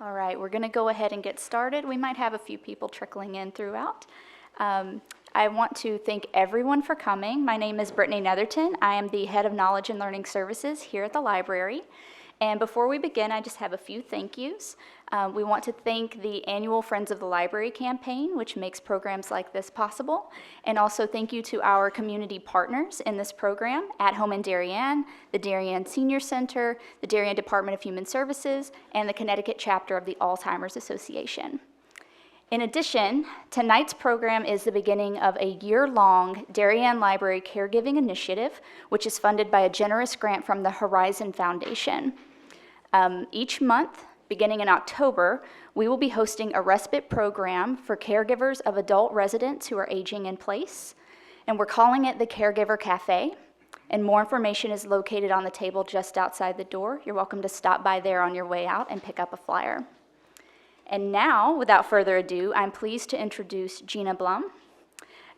All right, we're going to go ahead and get started. We might have a few people trickling in throughout. I want to thank everyone for coming. My name is Brittany Netherton. I am the Head of Knowledge and Learning Services here at the library. And before we begin, I just have a few thank yous. We want to thank the annual Friends of the Library campaign, which makes programs like this possible. And also thank you to our community partners in this program, At Home in Darien, the Darien Senior Center, the Darien Department of Human Services, and the Connecticut chapter of the Alzheimer's Association. In addition, tonight's program is the beginning of a year-long Darien Library Caregiving Initiative, which is funded by a generous grant from the Horizon Foundation. Each month, beginning in October, we will be hosting a respite program for caregivers of adult residents who are aging in place, and we're calling it the Caregiver Café, and more information is located on the table just outside the door. You're welcome to stop by there on your way out and pick up a flyer. And now, without further ado, I'm pleased to introduce Gina Blum.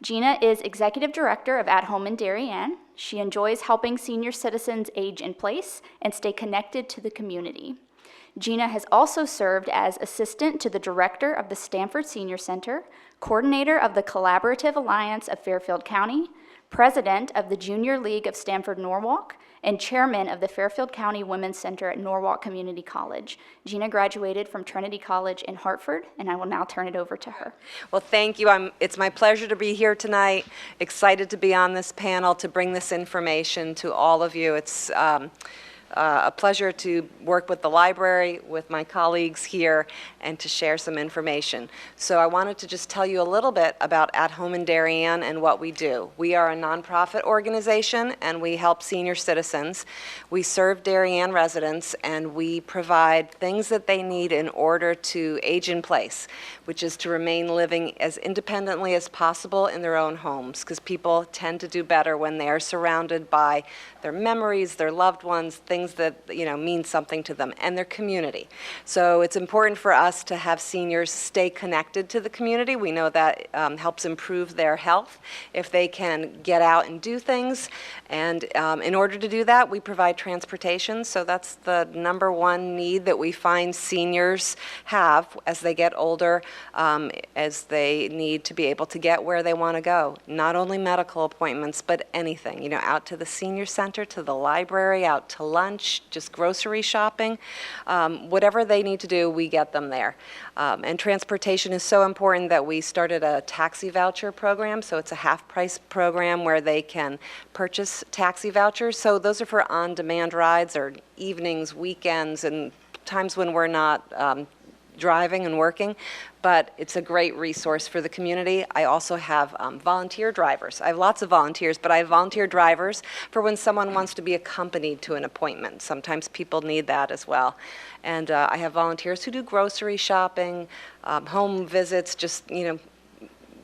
Gina is Executive Director of At Home in Darien. She enjoys helping senior citizens age in place and stay connected to the community. Gina has also served as Assistant to the Director of the Stanford Senior Center, Coordinator of the Collaborative Alliance of Fairfield County, President of the Junior League of Stanford-Norwalk, and Chairman of the Fairfield County Women's Center at Norwalk Community College. Gina graduated from Trinity College in Hartford, and I will now turn it over to her. Well, thank you. It's my pleasure to be here tonight. Excited to be on this panel to bring this information to all of you. It's a pleasure to work with the library, with my colleagues here, and to share some information. So I wanted to just tell you a little bit about At Home in Darien and what we do. We are a nonprofit organization, and we help senior citizens. We serve Darien residents, and we provide things that they need in order to age in place, which is to remain living as independently as possible in their own homes, because people tend to do better when they are surrounded by their memories, their loved ones, things that mean something to them, and their community. So it's important for us to have seniors stay connected to the community. We know that helps improve their health if they can get out and do things. And in order to do that, we provide transportation. So that's the number one need that we find seniors have as they get older, as they need to be able to get where they want to go. Not only medical appointments, but anything, out to the senior center, to the library, out to lunch, just grocery shopping. Whatever they need to do, we get them there. And transportation is so important that we started a taxi voucher program. So it's a half-price program where they can purchase taxi vouchers. So those are for on-demand rides or evenings, weekends, and times when we're not driving and working, but it's a great resource for the community. I also have volunteer drivers. I have lots of volunteers, but I have volunteer drivers for when someone wants to be accompanied to an appointment. Sometimes people need that as well. And I have volunteers who do grocery shopping, home visits, just,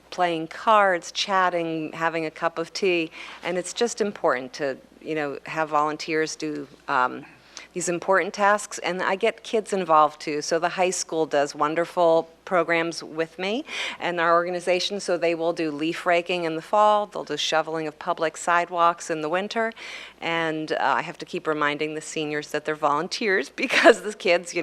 playing cards, chatting, having a cup of tea. And it's just important to, have volunteers do these important tasks, and I get kids involved too. So the high school does wonderful programs with me and our organization. So they will do leaf raking in the fall, they'll do shoveling of public sidewalks in the winter, and I have to keep reminding the seniors that they're volunteers because the kids,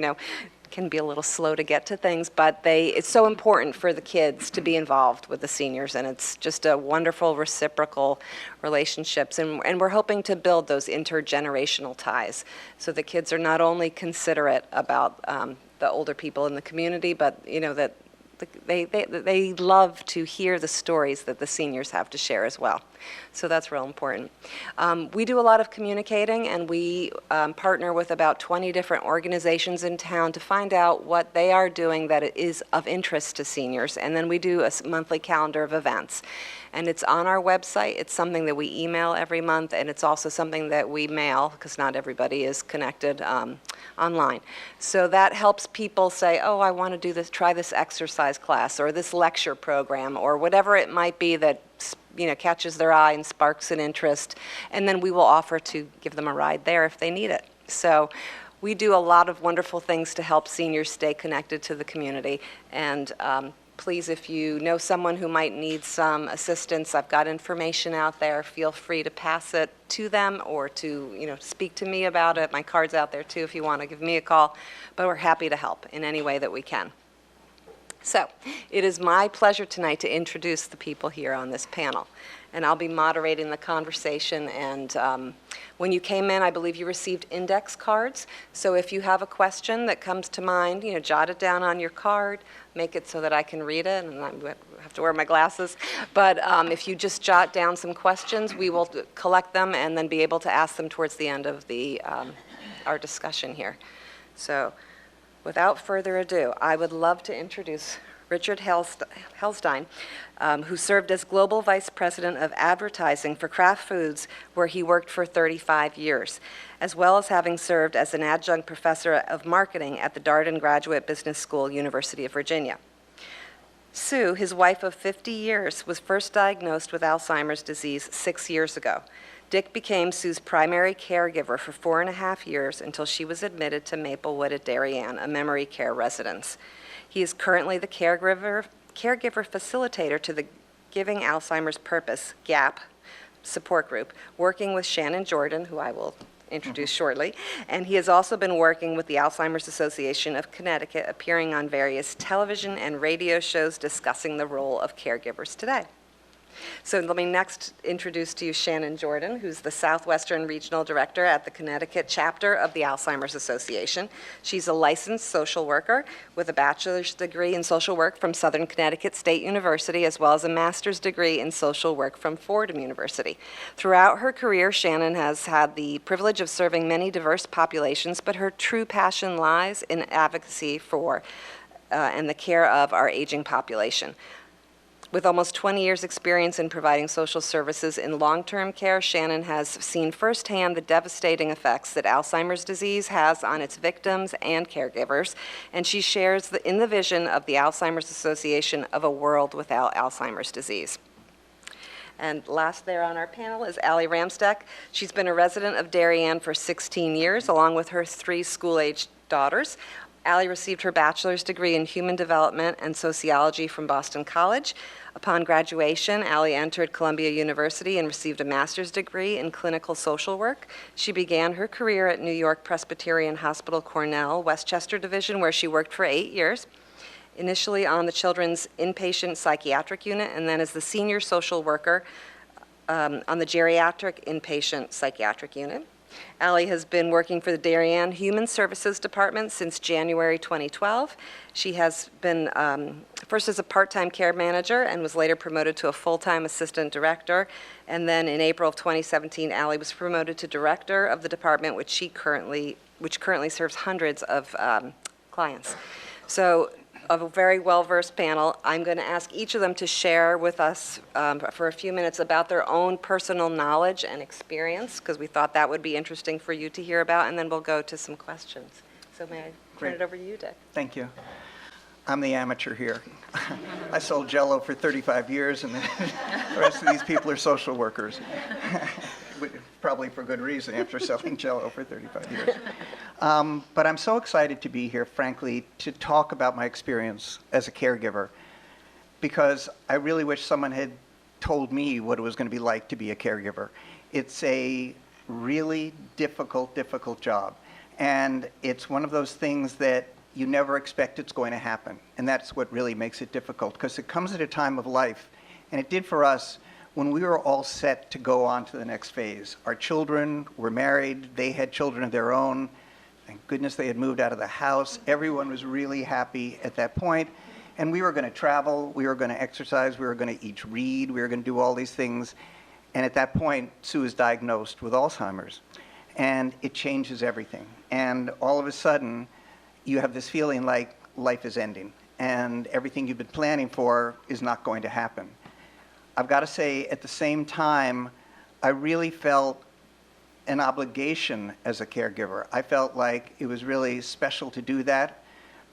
can be a little slow to get to things, but it's so important for the kids to be involved with the seniors, and it's just a wonderful reciprocal relationships, and we're hoping to build those intergenerational ties so the kids are not only considerate about the older people in the community, but that they love to hear the stories that the seniors have to share as well. So that's real important. We do a lot of communicating, and we partner with about 20 different organizations in town to find out what they are doing that is of interest to seniors. And then we do a monthly calendar of events. And it's on our website. It's something that we email every month, and it's also something that we mail, because not everybody is connected online. So that helps people say, oh, I want to do this, try this exercise class, or this lecture program, or whatever it might be that catches their eye and sparks an interest, and then we will offer to give them a ride there if they need it. So we do a lot of wonderful things to help seniors stay connected to the community, and please, if you know someone who might need some assistance, I've got information out there. Feel free to pass it to them or to, speak to me about it. My card's out there too if you want to give me a call. But we're happy to help in any way that we can. So, it is my pleasure tonight to introduce the people here on this panel. And I'll be moderating the conversation. And when you came in, I believe you received index cards. So if you have a question that comes to mind, jot it down on your card, make it so that I can read it, and I have to wear my glasses. But if you just jot down some questions, we will collect them and then be able to ask them towards the end of our discussion here. So without further ado, I would love to introduce Richard Helstein, who served as Global Vice President of Advertising for Kraft Foods, where he worked for 35 years, as well as having served as an adjunct professor of marketing at the Darden Graduate Business School, University of Virginia. Sue, his wife of 50 years, was first diagnosed with Alzheimer's disease 6 years ago. Dick became Sue's primary caregiver for 4.5 years until she was admitted to Maplewood at Darien, a memory care residence. He is currently the caregiver facilitator to the Giving Alzheimer's Purpose, GAP, support group, working with Shannon Jordan, who I will introduce shortly, and he has also been working with the Alzheimer's Association of Connecticut, appearing on various television and radio shows discussing the role of caregivers today. So let me next introduce to you Shannon Jordan, who's the Southwestern Regional Director at the Connecticut chapter of the Alzheimer's Association. She's a licensed social worker with a bachelor's degree in social work from Southern Connecticut State University, as well as a master's degree in social work from Fordham University. Throughout her career, Shannon has had the privilege of serving many diverse populations, but her true passion lies in advocacy for and the care of our aging population. With almost 20 years' experience in providing social services in long-term care, Shannon has seen firsthand the devastating effects that Alzheimer's disease has on its victims and caregivers, and she shares in the vision of the Alzheimer's Association of a world without Alzheimer's disease. And last there on our panel is Allie Ramsteck. She's been a resident of Darien for 16 years, along with her 3 school-aged daughters. Allie received her bachelor's degree in Human Development and Sociology from Boston College. Upon graduation, Allie entered Columbia University and received a master's degree in clinical social work. She began her career at New York Presbyterian Hospital Cornell, Westchester Division, where she worked for 8 years, initially on the Children's Inpatient Psychiatric Unit and then as the senior social worker on the Geriatric Inpatient Psychiatric Unit. Allie has been working for the Darien Human Services Department since January 2012. She has been first as a part-time care manager and was later promoted to a full-time assistant director. And then in April of 2017, Allie was promoted to director of the department, which currently serves hundreds of clients. So, of a very well-versed panel, I'm going to ask each of them to share with us for a few minutes about their own personal knowledge and experience, because we thought that would be interesting for you to hear about, and then we'll go to some questions. So may I turn it over to you, Dick? Thank you. I'm the amateur here. I sold Jell-O for 35 years, and the rest of these people are social workers. Probably for good reason after selling Jell-O for 35 years. But I'm so excited to be here, frankly, to talk about my experience as a caregiver, because I really wish someone had told me what it was going to be like to be a caregiver. It's a really difficult job, and it's one of those things that you never expect it's going to happen, and that's what really makes it difficult, because it comes at a time of life, and it did for us when we were all set to go on to the next phase. Our children were married, they had children of their own. Thank goodness they had moved out of the house. Everyone was really happy at that point. And we were going to travel, we were going to exercise, we were going to each read, we were going to do all these things. And at that point, Sue was diagnosed with Alzheimer's. And it changes everything. And all of a sudden, you have this feeling like life is ending. And everything you've been planning for is not going to happen. I've got to say, at the same time, I really felt an obligation as a caregiver. I felt like it was really special to do that.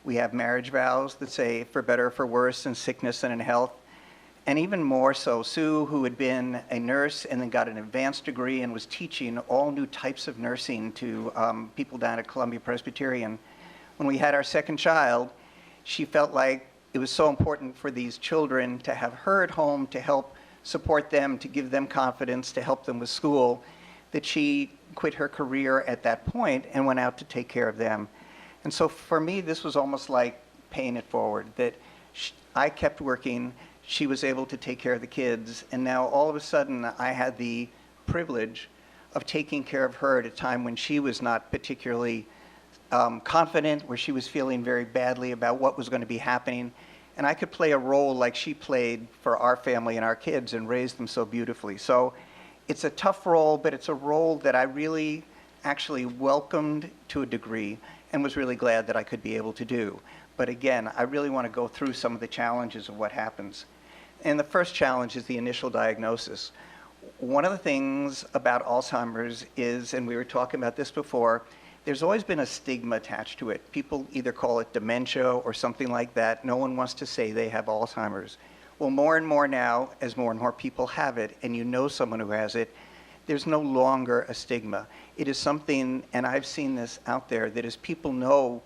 We have marriage vows that say, for better or for worse, in sickness and in health. And even more so, Sue, who had been a nurse and then got an advanced degree and was teaching all new types of nursing to people down at Columbia Presbyterian. When we had our second child, she felt like it was so important for these children to have her at home to help support them, to give them confidence, to help them with school, that she quit her career at that point and went out to take care of them. And so for me, this was almost like paying it forward, that I kept working, she was able to take care of the kids, and now all of a sudden I had the privilege of taking care of her at a time when she was not particularly confident, where she was feeling very badly about what was going to be happening. And I could play a role like she played for our family and our kids and raise them so beautifully. So it's a tough role, but it's a role that I really actually welcomed to a degree and was really glad that I could be able to do. But again, I really want to go through some of the challenges of what happens. And the first challenge is the initial diagnosis. One of the things about Alzheimer's is, and we were talking about this before, there's always been a stigma attached to it. People either call it dementia or something like that. No one wants to say they have Alzheimer's. Well, more and more now, as more and more people have it, and you know someone who has it, there's no longer a stigma. It is something, and I've seen this out there, that as people know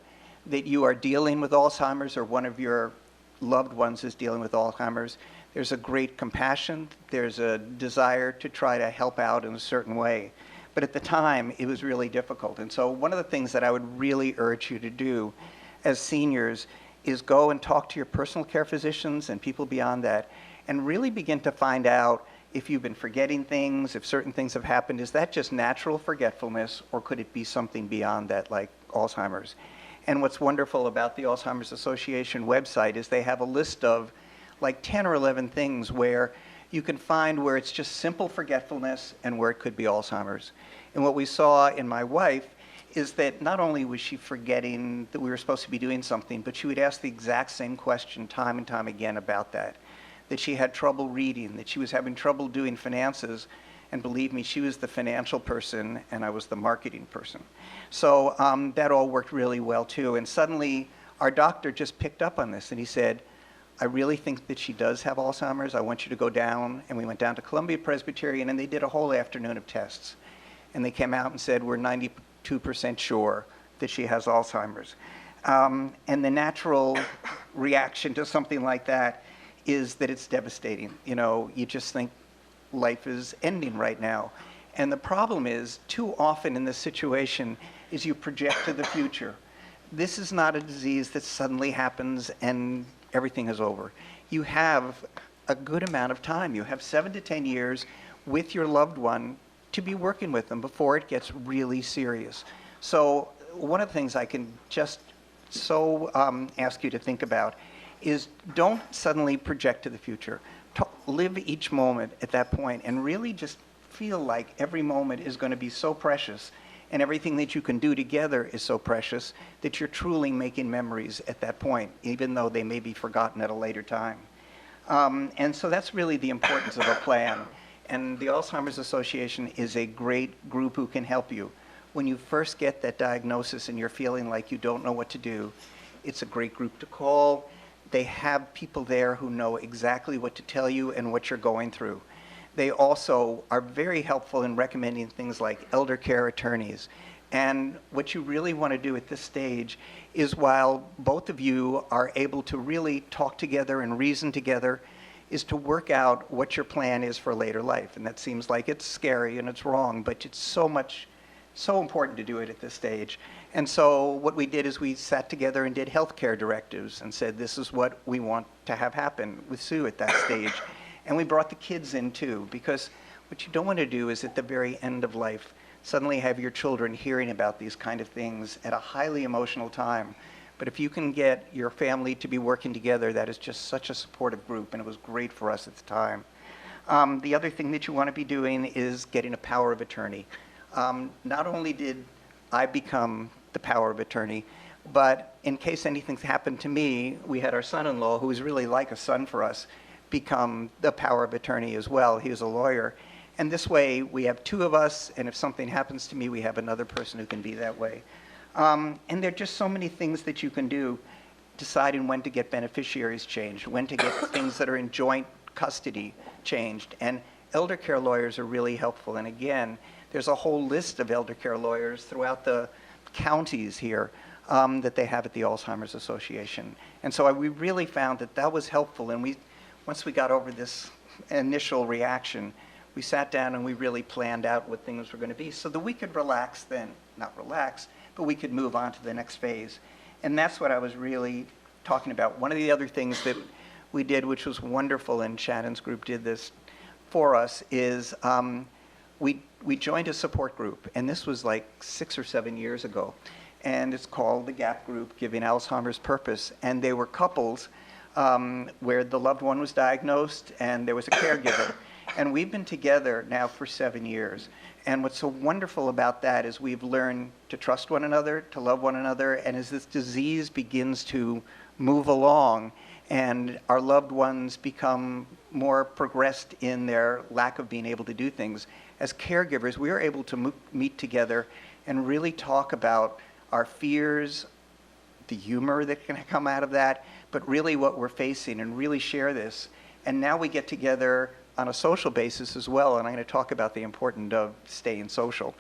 that you are dealing with Alzheimer's or one of your loved ones is dealing with Alzheimer's, there's a great compassion, there's a desire to try to help out in a certain way. But at the time, it was really difficult. And so one of the things that I would really urge you to do as seniors is go and talk to your personal care physicians and people beyond that, and really begin to find out if you've been forgetting things, if certain things have happened. Is that just natural forgetfulness, or could it be something beyond that, like Alzheimer's? And what's wonderful about the Alzheimer's Association website is they have a list of like 10 or 11 things where you can find where it's just simple forgetfulness and where it could be Alzheimer's. And what we saw in my wife is that not only was she forgetting that we were supposed to be doing something, but she would ask the exact same question time and time again about that she had trouble reading, that she was having trouble doing finances. And believe me, she was the financial person and I was the marketing person. So that all worked really well too. And suddenly our doctor just picked up on this and he said, I really think that she does have Alzheimer's. I want you to go down. And we went down to Columbia Presbyterian and they did a whole afternoon of tests. And they came out and said, we're 92% sure that she has Alzheimer's. And the natural reaction to something like that is that it's devastating. You know, you just think life is ending right now. And the problem is, too often in this situation, is you project to the future. This is not a disease that suddenly happens and everything is over. You have a good amount of time. You have 7 to 10 years with your loved one to be working with them before it gets really serious. So one of the things I can just ask you to think about is don't suddenly project to the future. Live each moment at that point and really just feel like every moment is going to be so precious and everything that you can do together is so precious that you're truly making memories at that point, even though they may be forgotten at a later time. And so that's really the importance of a plan. And the Alzheimer's Association is a great group who can help you. When you first get that diagnosis and you're feeling like you don't know what to do, it's a great group to call. They have people there who know exactly what to tell you and what you're going through. They also are very helpful in recommending things like elder care attorneys. And what you really want to do at this stage is, while both of you are able to really talk together and reason together, is to work out what your plan is for later life. And that seems like it's scary and it's wrong, but it's so important to do it at this stage. And so what we did is we sat together and did healthcare directives and said, this is what we want to have happen with Sue at that stage. And we brought the kids in too, because what you don't want to do is at the very end of life, suddenly have your children hearing about these kind of things at a highly emotional time. But if you can get your family to be working together, that is just such a supportive group, and it was great for us at the time. The other thing that you want to be doing is getting a power of attorney. Not only did I become the power of attorney, but in case anything's happened to me, we had our son-in-law, who was really like a son for us, become the power of attorney as well. He was a lawyer. And this way, we have 2 of us, and if something happens to me, we have another person who can be that way. And there are just so many things that you can do, deciding when to get beneficiaries changed, when to get things that are in joint custody changed. And elder care lawyers are really helpful. And again, there's a whole list of elder care lawyers throughout the counties here that they have at the Alzheimer's Association. And so we really found that that was helpful. And once we got over this initial reaction, we sat down and we really planned out what things were going to be so that we could relax then, not relax, but we could move on to the next phase. And that's what I was really talking about. One of the other things that we did, which was wonderful, and Shannon's group did this for us, is we joined a support group, and this was like 6 or 7 years ago, and it's called the GAP Group, Giving Alzheimer's Purpose, and they were couples where the loved one was diagnosed and there was a caregiver. And we've been together now for 7 years. And what's so wonderful about that is we've learned to trust one another, to love one another, and as this disease begins to move along and our loved ones become more progressed in their lack of being able to do things, as caregivers, we are able to meet together and really talk about our fears, the humor that can come out of that, but really what we're facing, and really share this. And now we get together on a social basis as well, and I'm going to talk about the importance of staying social.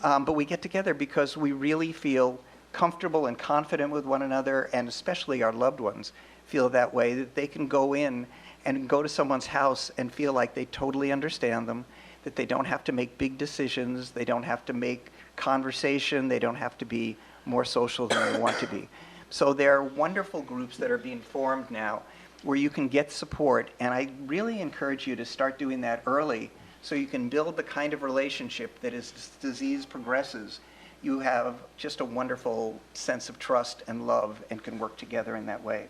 But we get together because we really feel comfortable and confident with one another, and especially our loved ones feel that way, that they can go in and go to someone's house and feel like they totally understand them, that they don't have to make big decisions, they don't have to make conversation, they don't have to be more social than they want to be. So there are wonderful groups that are being formed now where you can get support, and I really encourage you to start doing that early so you can build the kind of relationship that as this disease progresses, you have just a wonderful sense of trust and love and can work together in that way.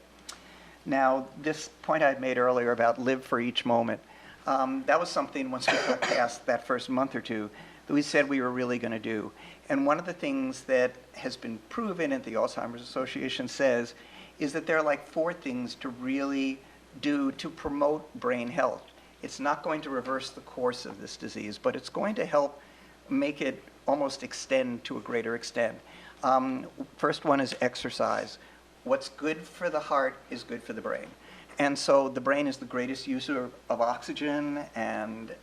Now, this point I made earlier about live for each moment, that was something once we got past that first month or two that we said we were really going to do. And one of the things that has been proven and the Alzheimer's Association says is that there are like 4 things to really do to promote brain health. It's not going to reverse the course of this disease, but it's going to help make it almost extend to a greater extent. First one is exercise. What's good for the heart is good for the brain. And so the brain is the greatest user of oxygen and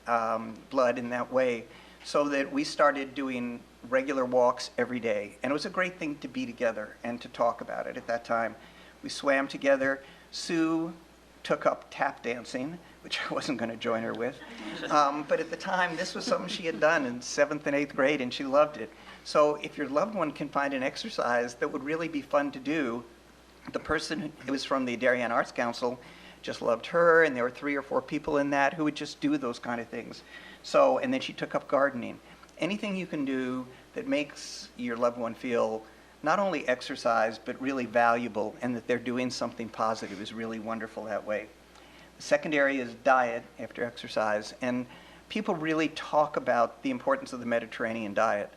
blood in that way, so that we started doing regular walks every day. And it was a great thing to be together and to talk about it at that time. We swam together. Sue took up tap dancing, which I wasn't going to join her with. But at the time, this was something she had done in 7th and 8th grade, and she loved it. So if your loved one can find an exercise that would really be fun to do, the person who was from the Darien Arts Council just loved her, and there were 3 or 4 people in that who would just do those kind of things. So, and then she took up gardening. Anything you can do that makes your loved one feel not only exercise, but really valuable, and that they're doing something positive is really wonderful that way. The second area is diet after exercise, and people really talk about the importance of the Mediterranean diet.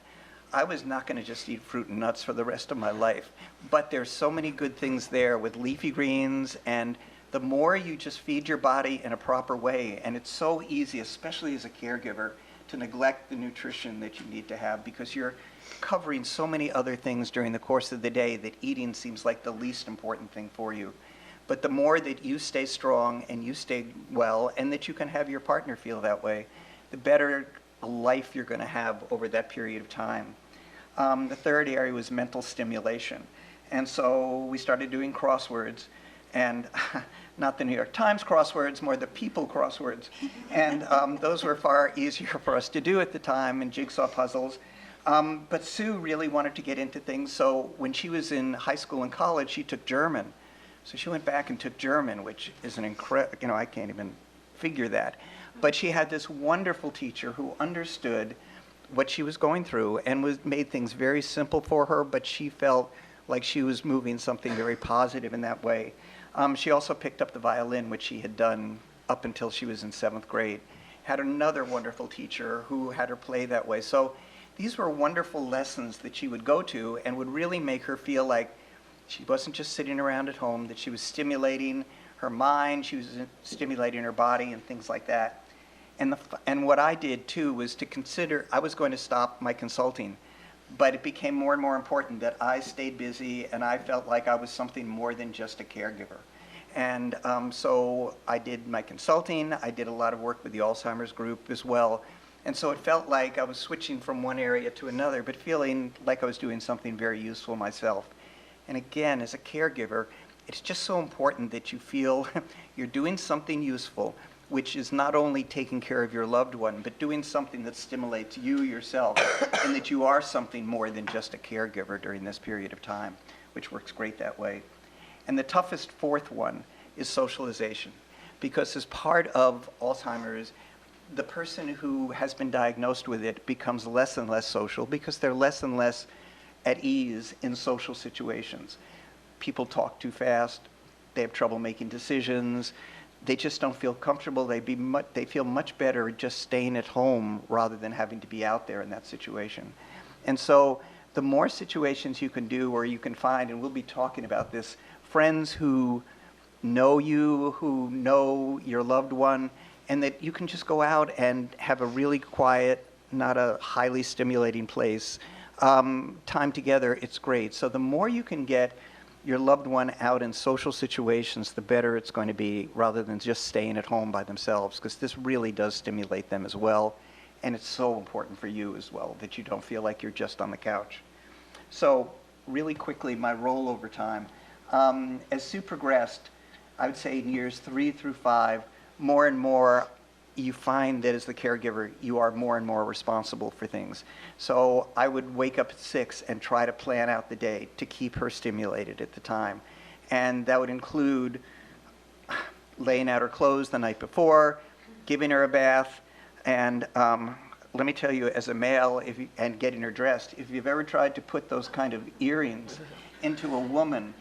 I was not going to just eat fruit and nuts for the rest of my life, but there's so many good things there with leafy greens, and the more you just feed your body in a proper way, and it's so easy, especially as a caregiver, to neglect the nutrition that you need to have because you're covering so many other things during the course of the day that eating seems like the least important thing for you. But the more that you stay strong and you stay well and that you can have your partner feel that way, the better a life you're going to have over that period of time. The third area was mental stimulation. And so we started doing crosswords, and not the New York Times crosswords, more the people crosswords. And those were far easier for us to do at the time, and jigsaw puzzles. But Sue really wanted to get into things, so when she was in high school and college, she took German. So she went back and took German, which is an incredible, I can't even figure that. But she had this wonderful teacher who understood what she was going through and made things very simple for her, but she felt like she was moving something very positive in that way. She also picked up the violin, which she had done up until she was in 7th grade. Had another wonderful teacher who had her play that way. So these were wonderful lessons that she would go to and would really make her feel like she wasn't just sitting around at home, that she was stimulating her mind, she was stimulating her body and things like that. And what I did too was to consider, I was going to stop my consulting, but it became more and more important that I stayed busy and I felt like I was something more than just a caregiver. And so I did my consulting, I did a lot of work with the Alzheimer's group as well. And so it felt like I was switching from one area to another, but feeling like I was doing something very useful myself. And again, as a caregiver, it's just so important that you feel you're doing something useful, which is not only taking care of your loved one, but doing something that stimulates you yourself, and that you are something more than just a caregiver during this period of time, which works great that way. And the toughest fourth one is socialization, because as part of Alzheimer's, the person who has been diagnosed with it becomes less and less social because they're less and less at ease in social situations. People talk too fast, they have trouble making decisions, they just don't feel comfortable. They feel much better just staying at home rather than having to be out there in that situation. And so the more situations you can do or you can find, and we'll be talking about this, friends who know you, who know your loved one, and that you can just go out and have a really quiet, not a highly stimulating place, time together, it's great. So the more you can get your loved one out in social situations, the better it's going to be, rather than just staying at home by themselves, because this really does stimulate them as well. And it's so important for you as well, that you don't feel like you're just on the couch. So really quickly, my role over time. As Sue progressed, I would say in years 3 through 5, more and more you find that as the caregiver, you are more and more responsible for things. So I would wake up at 6 and try to plan out the day to keep her stimulated at the time. And that would include laying out her clothes the night before, giving her a bath, and let me tell you, as a male, and getting her dressed, if you've ever tried to put those kind of earrings into a woman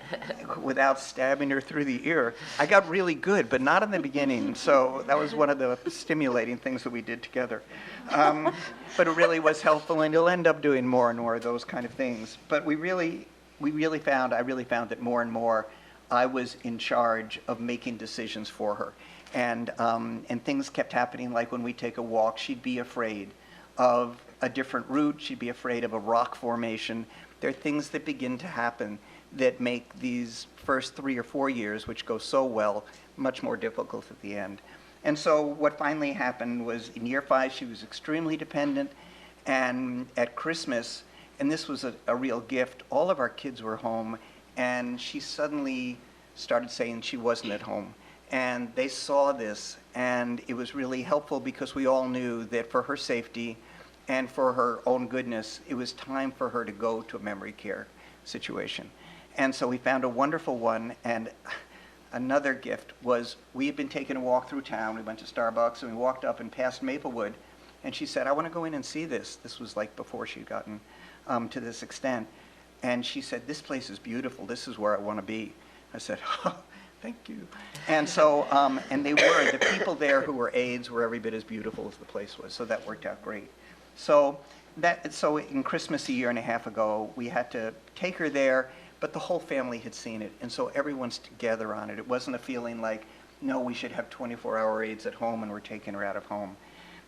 without stabbing her through the ear, I got really good, but not in the beginning. So that was one of the stimulating things that we did together. But it really was helpful, and you'll end up doing more and more of those kind of things. But I really found that more and more I was in charge of making decisions for her. And things kept happening, like when we take a walk, she'd be afraid of a different route, she'd be afraid of a rock formation. There are things that begin to happen that make these first 3 or 4 years, which go so well, much more difficult at the end. And so what finally happened was in year 5, she was extremely dependent. And at Christmas, and this was a real gift, all of our kids were home, and she suddenly started saying she wasn't at home. And they saw this, and it was really helpful because we all knew that for her safety and for her own goodness, it was time for her to go to a memory care situation. And so we found a wonderful one, and another gift was we had been taking a walk through town. We went to Starbucks, and we walked up and past Maplewood, and she said, I want to go in and see this. This was like before she'd gotten to this extent. And she said, this place is beautiful. This is where I want to be. I said, oh, thank you. And so, and they were, the people there who were aides were every bit as beautiful as the place was, so that worked out great. So in Christmas a year and a half ago, we had to take her there, but the whole family had seen it, and so everyone's together on it. It wasn't a feeling like, no, we should have 24-hour aides at home and we're taking her out of home.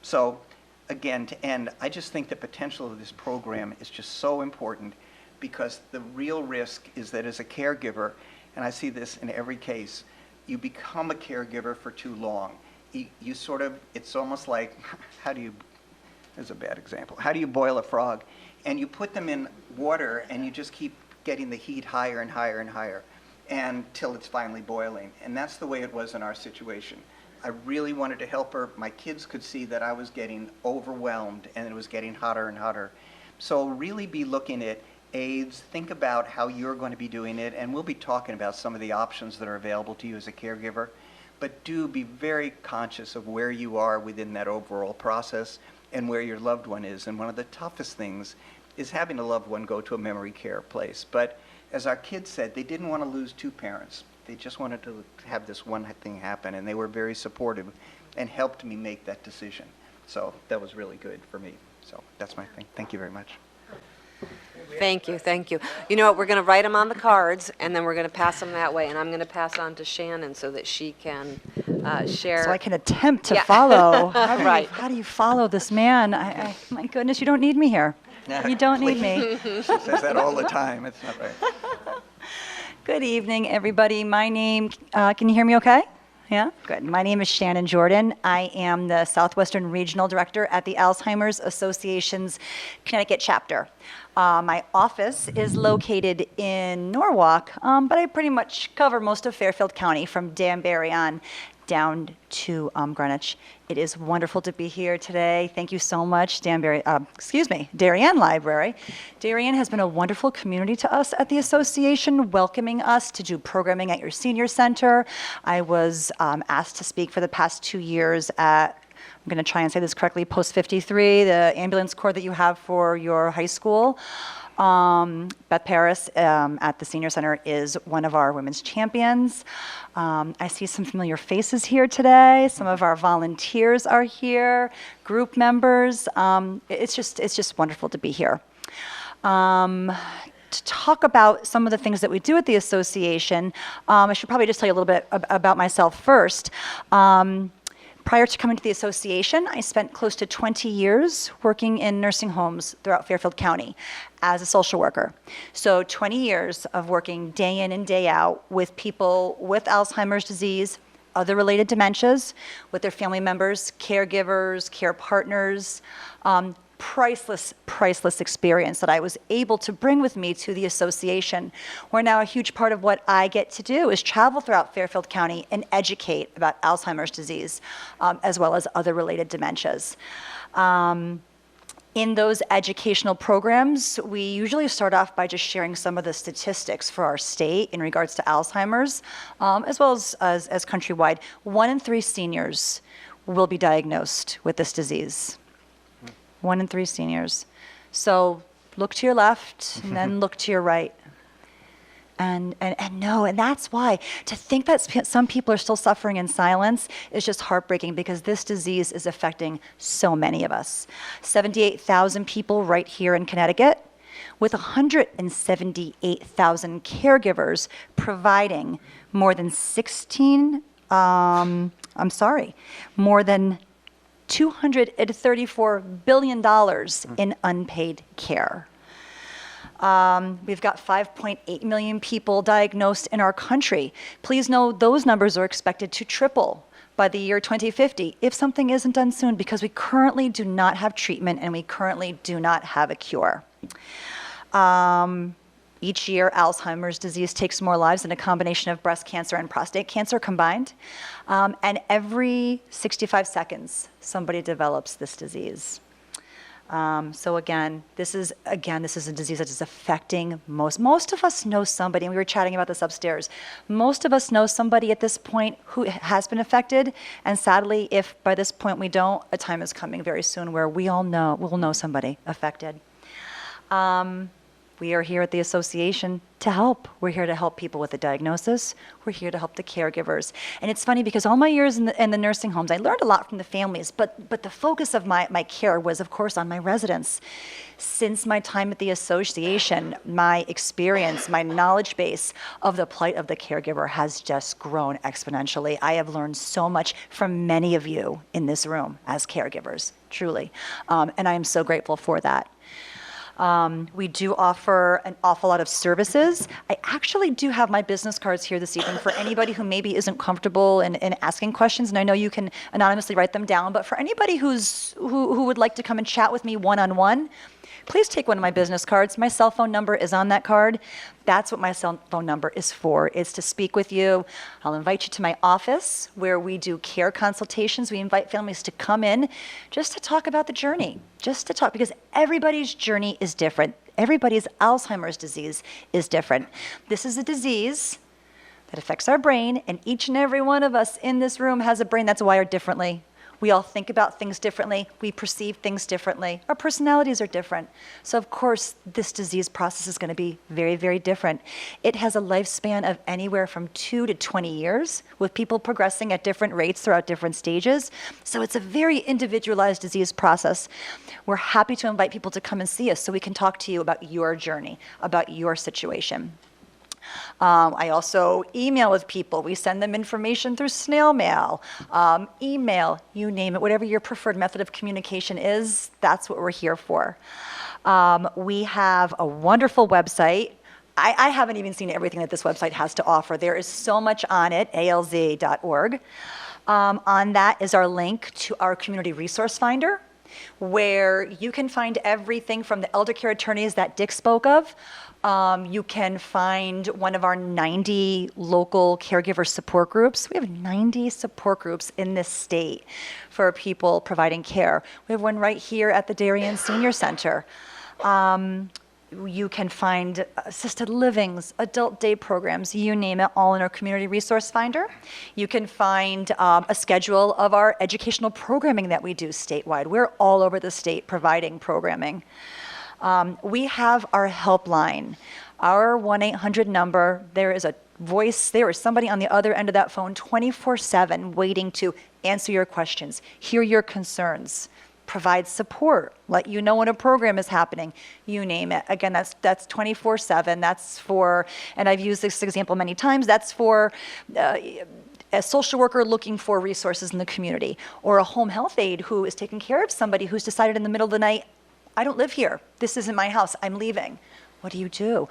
So again, to end, I just think the potential of this program is just so important, because the real risk is that as a caregiver, and I see this in every case, you become a caregiver for too long. You sort of, it's almost like, here's a bad example. How do you boil a frog? And you put them in water and you just keep getting the heat higher and higher and higher until it's finally boiling. And that's the way it was in our situation. I really wanted to help her. My kids could see that I was getting overwhelmed and it was getting hotter and hotter. So really be looking at aids, think about how you're going to be doing it, and we'll be talking about some of the options that are available to you as a caregiver. But do be very conscious of where you are within that overall process and where your loved one is. And one of the toughest things is having a loved one go to a memory care place. But as our kids said, they didn't want to lose 2 parents. They just wanted to have this one thing happen, and they were very supportive and helped me make that decision. So that was really good for me. So that's my thing. Thank you very much. Thank you, thank you. You know what, we're going to write them on the cards, and then we're going to pass them that way, and I'm going to pass on to Shannon so that she can share. So I can attempt to Yeah. follow. Right. How do you follow this man? My goodness, you don't need me here. You don't need me. She says that all the time. It's not right. Good evening, everybody. My name, can you hear me okay? Yeah, good. My name is Shannon Jordan. I am the Southwestern Regional Director at the Alzheimer's Association's Connecticut chapter. My office is located in Norwalk, but I pretty much cover most of Fairfield County from Danbury on down to Greenwich. It is wonderful to be here today. Thank you so much, Darien Library. Darien has been a wonderful community to us at the association, welcoming us to do programming at your senior center. I was asked to speak for the past 2 years at, I'm going to try and say this correctly, Post 53, the ambulance corps that you have for your high school. Beth Paris at the Senior Center is one of our women's champions. I see some familiar faces here today. Some of our volunteers are here, group members. It's just wonderful to be here. To talk about some of the things that we do at the association, I should probably just tell you a little bit about myself first. Prior to coming to the association, I spent close to 20 years working in nursing homes throughout Fairfield County as a social worker. So 20 years of working day in and day out with people with Alzheimer's disease, other related dementias, with their family members, caregivers, care partners, priceless experience that I was able to bring with me to the association, where now a huge part of what I get to do is travel throughout Fairfield County and educate about Alzheimer's disease, as well as other related dementias. In those educational programs, we usually start off by just sharing some of the statistics for our state in regards to Alzheimer's, as well as countrywide. 1 in 3 seniors will be diagnosed with this disease. 1 in 3 seniors. So look to your left and then look to your right. And that's why to think that some people are still suffering in silence is just heartbreaking, because this disease is affecting so many of us. 78,000 people right here in Connecticut, with 178,000 caregivers providing more than $234 billion in unpaid care. We've got 5.8 million people diagnosed in our country. Please know those numbers are expected to triple by the year 2050 if something isn't done soon, because we currently do not have treatment and we currently do not have a cure. Each year, Alzheimer's disease takes more lives than a combination of breast cancer and prostate cancer combined. And every 65 seconds, somebody develops this disease. So again, this is a disease that is affecting most of us know somebody, and we were chatting about this upstairs. Most of us know somebody at this point who has been affected, and sadly, if by this point we don't, a time is coming very soon where we'll know somebody affected. We are here at the association to help. We're here to help people with the diagnosis. We're here to help the caregivers. And it's funny because all my years in the nursing homes, I learned a lot from the families, but the focus of my care was, of course, on my residents. Since my time at the association, my experience, my knowledge base of the plight of the caregiver has just grown exponentially. I have learned so much from many of you in this room as caregivers, truly. And I am so grateful for that. We do offer an awful lot of services. I actually do have my business cards here this evening for anybody who maybe isn't comfortable in asking questions, and I know you can anonymously write them down, but for anybody who would like to come and chat with me one-on-one, please take one of my business cards. My cell phone number is on that card. That's what my cell phone number is for. It's to speak with you. I'll invite you to my office where we do care consultations. We invite families to come in just to talk about the journey, just to talk, because everybody's journey is different. Everybody's Alzheimer's disease is different. This is a disease that affects our brain, and each and every one of us in this room has a brain that's wired differently. We all think about things differently. We perceive things differently. Our personalities are different. So of course, this disease process is going to be very, very different. It has a lifespan of anywhere from 2 to 20 years, with people progressing at different rates throughout different stages. So it's a very individualized disease process. We're happy to invite people to come and see us so we can talk to you about your journey, about your situation. I also email with people. We send them information through snail mail, email, you name it, whatever your preferred method of communication is, that's what we're here for. We have a wonderful website. I haven't even seen everything that this website has to offer. There is so much on it, alz.org. On that is our link to our community resource finder, where you can find everything from the elder care attorneys that Dick spoke of. You can find one of our 90 local caregiver support groups. We have 90 support groups in this state for people providing care. We have one right here at the Darien Senior Center. You can find assisted livings, adult day programs, you name it, all in our community resource finder. You can find a schedule of our educational programming that we do statewide. We're all over the state providing programming. We have our helpline, our 1-800 number. There is a voice, there is somebody on the other end of that phone 24/7 waiting to answer your questions, hear your concerns, provide support, let you know when a program is happening, you name it. Again, that's 24/7. That's for, and I've used this example many times, that's for a social worker looking for resources in the community, or a home health aide who is taking care of somebody who's decided in the middle of the night, I don't live here, this isn't my house, I'm leaving. What do you do?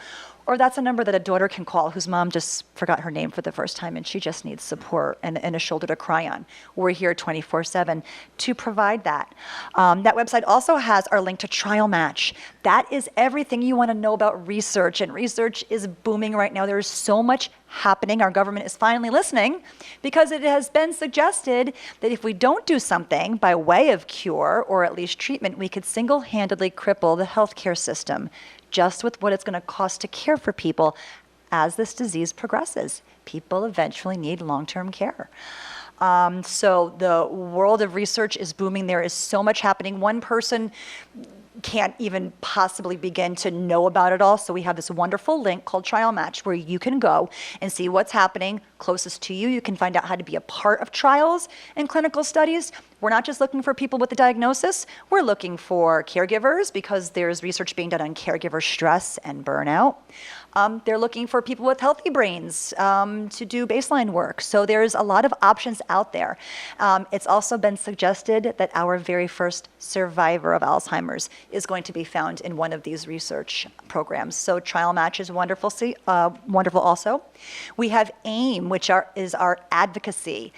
Or that's a number that a daughter can call whose mom just forgot her name for the first time and she just needs support and a shoulder to cry on. We're here 24/7 to provide that. That website also has our link to Trial Match. That is everything you want to know about research, and research is booming right now. There is so much happening. Our government is finally listening because it has been suggested that if we don't do something by way of cure or at least treatment, we could single-handedly cripple the healthcare system, just with what it's going to cost to care for people as this disease progresses. People eventually need long-term care. So the world of research is booming. There is so much happening. One person can't even possibly begin to know about it all. So we have this wonderful link called Trial Match where you can go and see what's happening closest to you. You can find out how to be a part of trials and clinical studies. We're not just looking for people with a diagnosis. We're looking for caregivers because there's research being done on caregiver stress and burnout. They're looking for people with healthy brains to do baseline work. So there's a lot of options out there. It's also been suggested that our very first survivor of Alzheimer's is going to be found in one of these research programs. So Trial Match is wonderful, wonderful also. We have AIM, which is our advocacy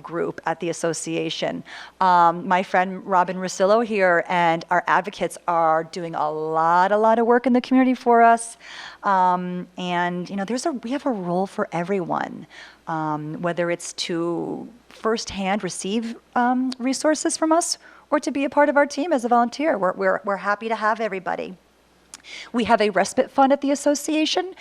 group at the association. My friend Robin Russillo here and our advocates are doing a lot of work in the community for us. And you know, we have a role for everyone, whether it's to firsthand receive resources from us or to be a part of our team as a volunteer. We're happy to have everybody. We have a respite fund at the association,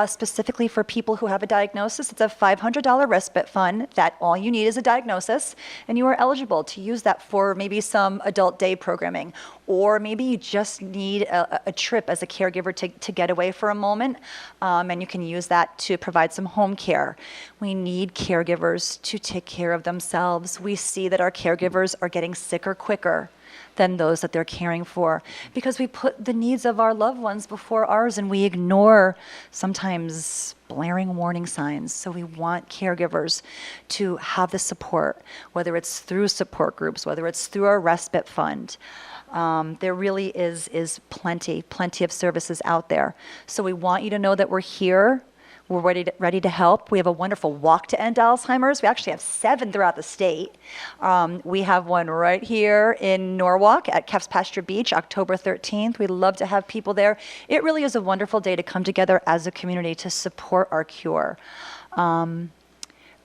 specifically for people who have a diagnosis. It's a $500 respite fund that all you need is a diagnosis, and you are eligible to use that for maybe some adult day programming, or maybe you just need a trip as a caregiver to get away for a moment, and you can use that to provide some home care. We need caregivers to take care of themselves. We see that our caregivers are getting sicker quicker than those that they're caring for, because we put the needs of our loved ones before ours and we ignore sometimes blaring warning signs. So we want caregivers to have the support, whether it's through support groups, whether it's through our respite fund. There really is plenty of services out there. So we want you to know that we're here. We're ready to help. We have a wonderful walk to end Alzheimer's. We actually have 7 throughout the state. We have one right here in Norwalk at Kef's Pasture Beach, October 13th. We'd love to have people there. It really is a wonderful day to come together as a community to support our cure.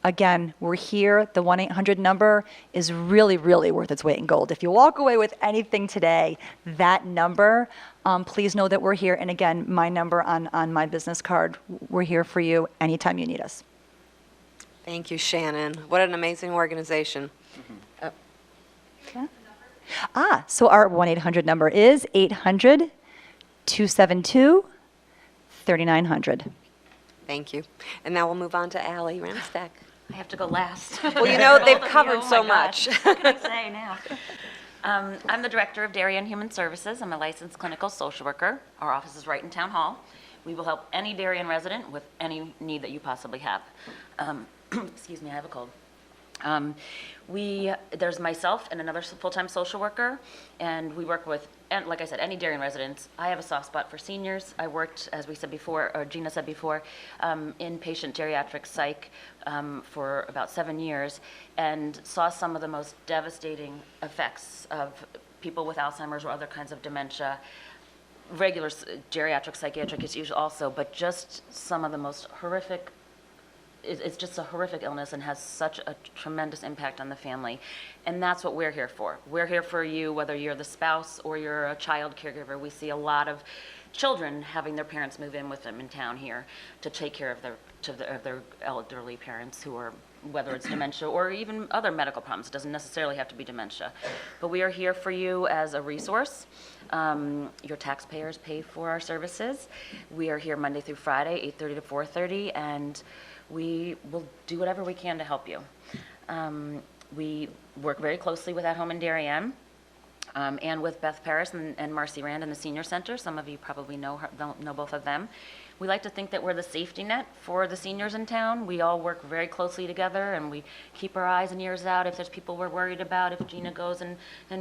Again, we're here. The 1-800 number is really worth its weight in gold. If you walk away with anything today, that number, please know that we're here. And again, my number on my business card, we're here for you anytime you need us. Thank you, Shannon. What an amazing organization. Yeah. So our 1-800 number is 800-272-3900. Thank you. And now we'll move on to Allie Ramsteck. I have to go last. Well, you know, they've Both of you, covered oh so my much. gosh. What can I say now? I'm the director of Darien Human Services. I'm a licensed clinical social worker. Our office is right in Town Hall. We will help any Darien resident with any need that you possibly have. Excuse me, I have a cold. There's myself and another full-time social worker, and we work with and like I said, any Darien residents. I have a soft spot for seniors. I worked, as we said before, or Gina said before, inpatient geriatric psych for about 7 years, and saw some of the most devastating effects of people with Alzheimer's or other kinds of dementia. Regular geriatric psychiatric is usually also, but just some of the most horrific. It's just a horrific illness and has such a tremendous impact on the family. And that's what we're here for. We're here for you, whether you're the spouse or you're a child caregiver. We see a lot of children having their parents move in with them in town here to take care of their elderly parents who are, whether it's dementia or even other medical problems. It doesn't necessarily have to be dementia. But we are here for you as a resource. Your taxpayers pay for our services. We are here Monday through Friday, 8:30 to 4:30, and we will do whatever we can to help you. We work very closely with At Home in Darien and with Beth Paris and Marcy Rand in the Senior Center. Some of you probably know both of them. We like to think that we're the safety net for the seniors in town. We all work very closely together, and we keep our eyes and ears out if there's people we're worried about. If Gina goes and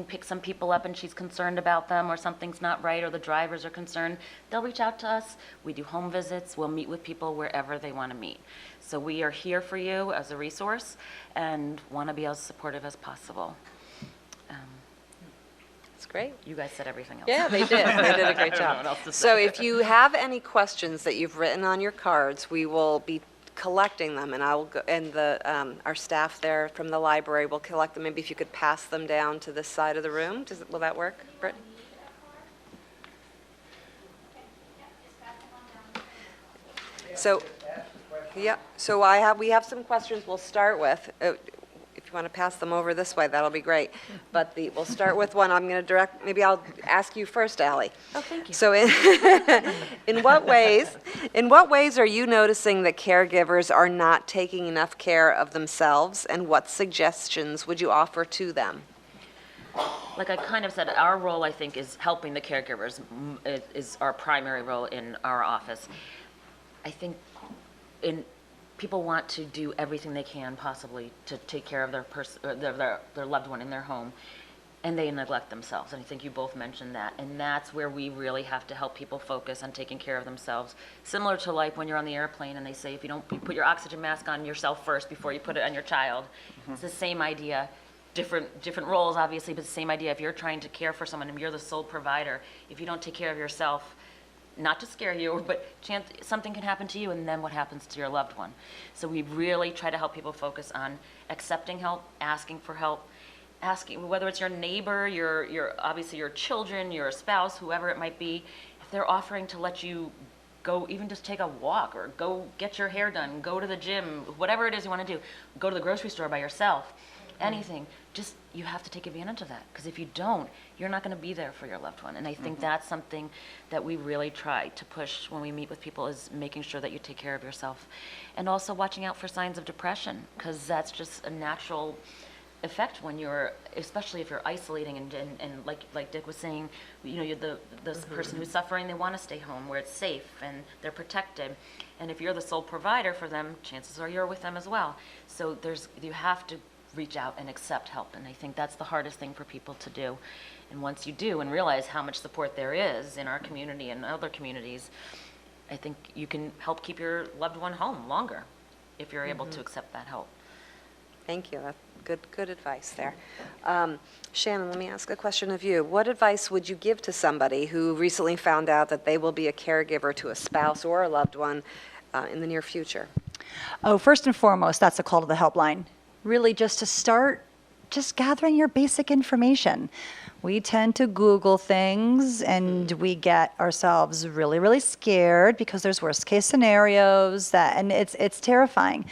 picks some people up and she's concerned about them or something's not right or the drivers are concerned, they'll reach out to us. We do home visits. We'll meet with people wherever they want to meet. So we are here for you as a resource and want to be as supportive as possible. That's great. You guys said everything else. Yeah, they did. They did a great I don't know job. what else to So say. if you have any questions that you've written on your cards, we will be collecting them, and I will go, and our staff there from the library will collect them. Maybe if you could pass them down to this side of the room. Will that work, Britt? So, yeah. So we have some questions. We'll start with. If you want to pass them over this way, that'll be great. But we'll start with one. I'm going to direct. Maybe I'll ask you first, Allie. Oh, thank you. So, in what ways are you noticing that caregivers are not taking enough care of themselves, and what suggestions would you offer to them? Like I kind of said, our role, I think, is helping the caregivers is our primary role in our office. I think people want to do everything they can possibly to take care of their loved one in their home, and they neglect themselves. And I think you both mentioned that. And that's where we really have to help people focus on taking care of themselves. Similar to like when you're on the airplane and they say, if you put your oxygen mask on yourself first before you put it on your child. Mm-hmm. It's the same idea. Different roles, obviously, but the same idea. If you're trying to care for someone and you're the sole provider, if you don't take care of yourself, not to scare you, but something can happen to you, and then what happens to your loved one? So we really try to help people focus on accepting help, asking for help, asking whether it's your neighbor, your obviously your children, your spouse, whoever it might be. If they're offering to let you go, even just take a walk or go get your hair done, go to the gym, whatever it is you want to do, go to the grocery store by yourself, anything, just you have to take advantage of that, because if you don't, you're not going to be there for your loved one. And I think that's something that we really try to push when we meet with people, is making sure that you take care of yourself, and also watching out for signs of depression, because that's just a natural effect when you're, especially if you're isolating and like Dick was saying, you're the person who's suffering, they want to stay home where it's safe and they're protected. And if you're the sole provider for them, chances are you're with them as well. So you have to reach out and accept help, and I think that's the hardest thing for people to do. And once you do and realize how much support there is in our community and other communities, I think you can help keep your loved one home longer if you're able to accept that help. Thank you. That's good advice there. Shannon, let me ask a question of you. What advice would you give to somebody who recently found out that they will be a caregiver to a spouse or a loved one in the near future? Oh, first and foremost, that's a call to the helpline. Really just to start just gathering your basic information. We tend to Google things and we get ourselves really, really scared because there's worst case scenarios and it's terrifying.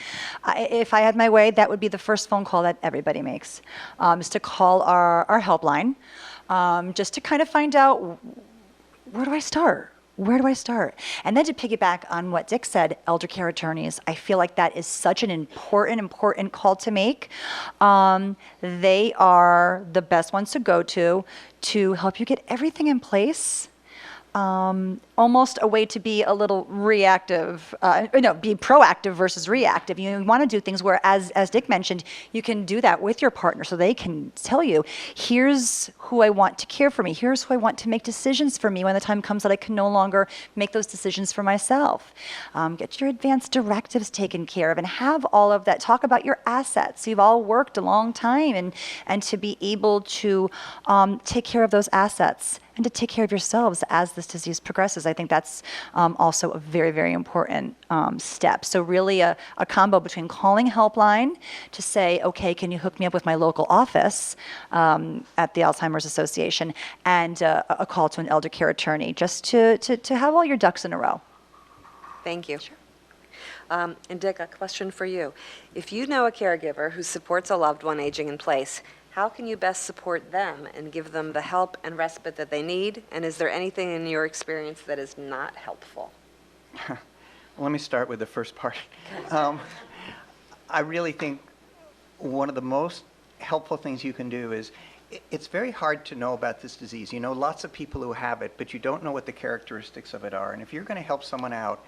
If I had my way, that would be the first phone call that everybody makes, is to call our helpline, just to kind of find out, where do I start? Where do I start? And then to piggyback on what Dick said, elder care attorneys, I feel like that is such an important call to make. They are the best ones to go to help you get everything in place almost a way to be a little reactive, be proactive versus reactive. You want to do things where, as Dick mentioned, you can do that with your partner so they can tell you, here's who I want to care for me, here's who I want to make decisions for me when the time comes that I can no longer make those decisions for myself. Get your advance directives taken care of and have all of that. Talk about your assets. You've all worked a long time, and to be able to take care of those assets and to take care of yourselves as this disease progresses. I think that's also a very, very important step. So really a combo between calling helpline to say, okay, can you hook me up with my local office at the Alzheimer's Association, and a call to an elder care attorney, just to have all your ducks in a row. Thank you. Sure. And Dick, a question for you. If you know a caregiver who supports a loved one aging in place, how can you best support them and give them the help and respite that they need? And is there anything in your experience that is not helpful? Let me start with the first part. I really think one of the most helpful things you can do is, it's very hard to know about this disease. You know lots of people who have it, but you don't know what the characteristics of it are. And if you're going to help someone out,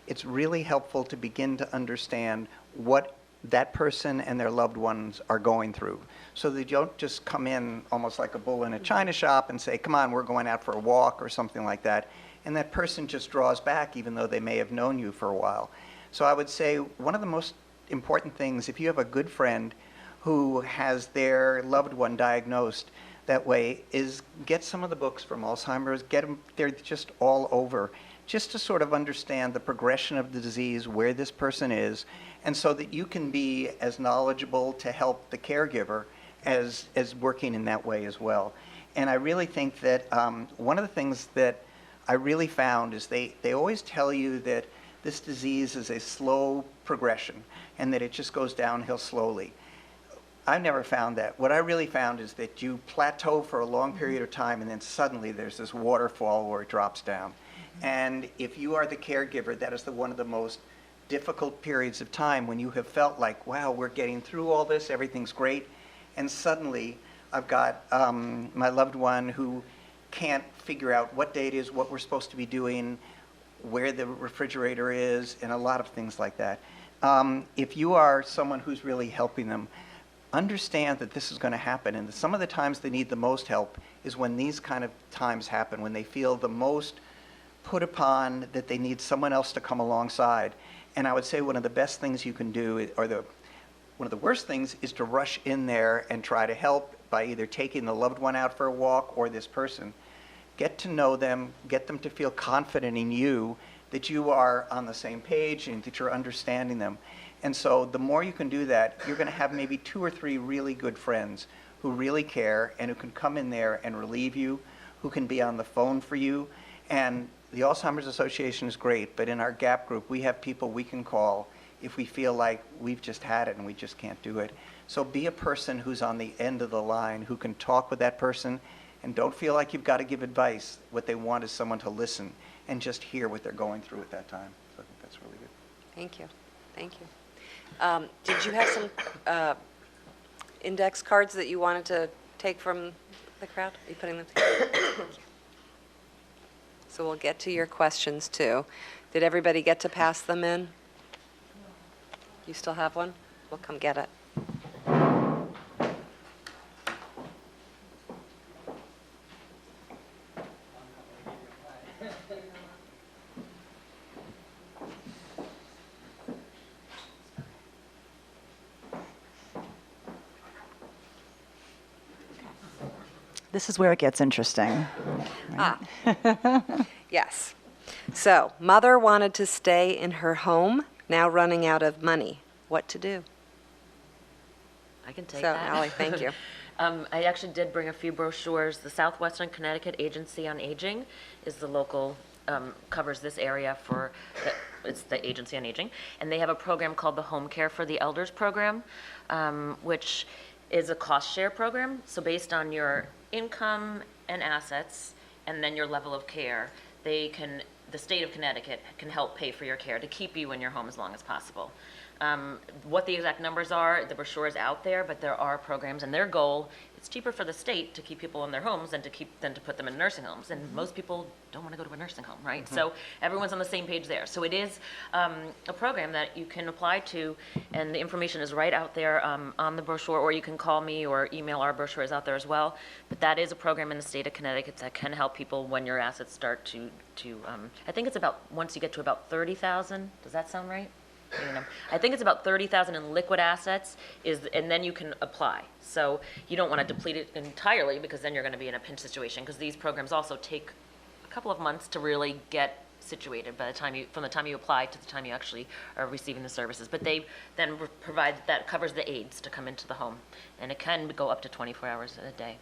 it's really helpful to begin to understand what that person and their loved ones are going through, so that you don't just come in almost like a bull in a china shop and say, come on, we're going out for a walk or something like that, and that person just draws back even though they may have known you for a while. So I would say one of the most important things, if you have a good friend who has their loved one diagnosed that way, is get some of the books from Alzheimer's, get them, they're just all over, just to sort of understand the progression of the disease, where this person is, and so that you can be as knowledgeable to help the caregiver as working in that way as well. And I really think that one of the things that I really found is they always tell you that this disease is a slow progression and that it just goes downhill slowly. I never found that. What I really found is that you plateau for a long period of time and then suddenly there's this waterfall where it drops down. And if you are the caregiver, that is one of the most difficult periods of time when you have felt like, wow, we're getting through all this, everything's great, and suddenly I've got my loved one who can't figure out what day it is, what we're supposed to be doing, where the refrigerator is, and a lot of things like that. If you are someone who's really helping them, understand that this is going to happen, and that some of the times they need the most help is when these kind of times happen, when they feel the most put upon, that they need someone else to come alongside. And I would say one of the best things you can do, or one of the worst things, is to rush in there and try to help by either taking the loved one out for a walk or this person. Get to know them, get them to feel confident in you, that you are on the same page and that you're understanding them. And so the more you can do that, you're going to have maybe 2 or 3 really good friends who really care and who can come in there and relieve you, who can be on the phone for you. And the Alzheimer's Association is great, but in our GAP group, we have people we can call if we feel like we've just had it and we just can't do it. So be a person who's on the end of the line, who can talk with that person, and don't feel like you've got to give advice. What they want is someone to listen and just hear what they're going through at that time. So I think that's really good. Thank you. Thank you. Did you have some index cards that you wanted to take from the crowd? Are you putting them together? So we'll get to your questions too. Did everybody get to pass them in? You still have one? We'll come get it. This is where it gets interesting. Yes. So, mother wanted to stay in her home, now running out of money. What to do? I can take So, that. Allie, thank you. I actually did bring a few brochures. The Southwestern Connecticut Agency on Aging is the local, covers this area for, it's the Agency on Aging. And they have a program called the Home Care for the Elders program, which is a cost share program. So based on your income and assets, and then your level of care, the state of Connecticut can help pay for your care to keep you in your home as long as possible. What the exact numbers are, the brochure is out there, but there are programs, and their goal it's cheaper for the state to keep people in their homes than to put them in nursing homes. And most people don't want to go to a nursing home, right? So everyone's on the same page there. So it is a program that you can apply to, and the information is right out there on the brochure, or you can call me or email. Our brochure is out there as well. But that is a program in the state of Connecticut that can help people when your assets start to I think it's about, once you get to about 30,000, does that sound right? I think it's about 30,000 in liquid assets, and then you can apply. So you don't want to deplete it entirely, because then you're going to be in a pinch situation, because these programs also take a couple of months to really get situated from the time you apply to the time you actually are receiving the services. But they then provide, that covers the aides to come into the home, and it can go up to 24 hours a day.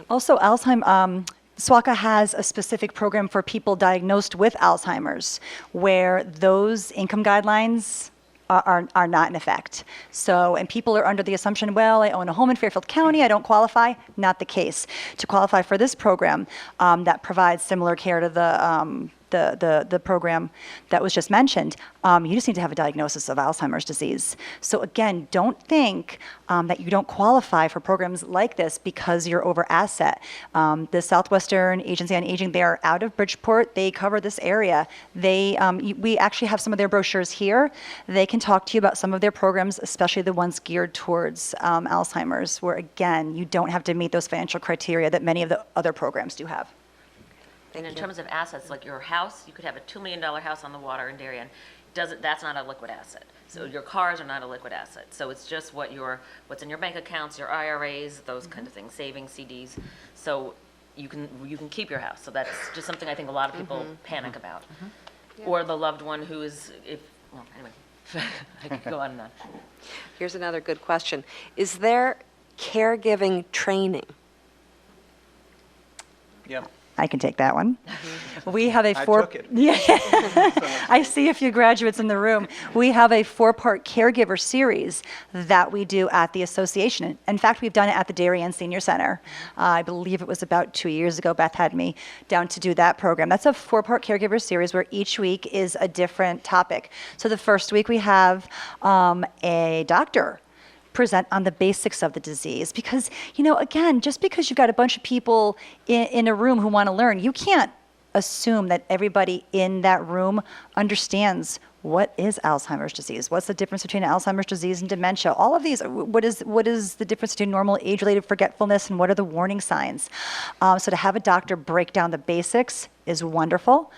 Also, Alzheimer's. SWACA has a specific program for people diagnosed with Alzheimer's, where those income guidelines are not in effect. So, and people are under the assumption, well, I own a home in Fairfield County, I don't qualify. Not the case. To qualify for this program that provides similar care to the program that was just mentioned, you just need to have a diagnosis of Alzheimer's disease. So again, don't think that you don't qualify for programs like this because you're over asset. The Southwestern Agency on Aging, they are out of Bridgeport. They cover this area. We actually have some of their brochures here. They can talk to you about some of their programs, especially the ones geared towards Alzheimer's, where again, you don't have to meet those financial criteria that many of the other programs do have. And in terms of assets, like your house, you could have a $2 million house on the water in Darien. That's not a liquid asset. So your cars are not a liquid asset. So it's just what's in your bank accounts, your IRAs, those kind of things, savings, CDs. So you can keep your house. So that's just something I think a lot of people panic about. Or the loved one who is, anyway, I could go on and on. Here's another good question. Is there caregiving training? Yeah. I can take that one. We have a I four. took it. Yeah, I see a few graduates in the room. We have a 4-part caregiver series that we do at the association. In fact, we've done it at the Darien Senior Center. I believe it was about 2 years ago. Beth had me down to do that program. That's a 4-part caregiver series where each week is a different topic. So the first week we have a doctor present on the basics of the disease, because, again, just because you've got a bunch of people in a room who want to learn, you can't assume that everybody in that room understands what is Alzheimer's disease, what's the difference between Alzheimer's disease and dementia, all of these, what is the difference between normal age-related forgetfulness and what are the warning signs. So to have a doctor break down the basics is wonderful.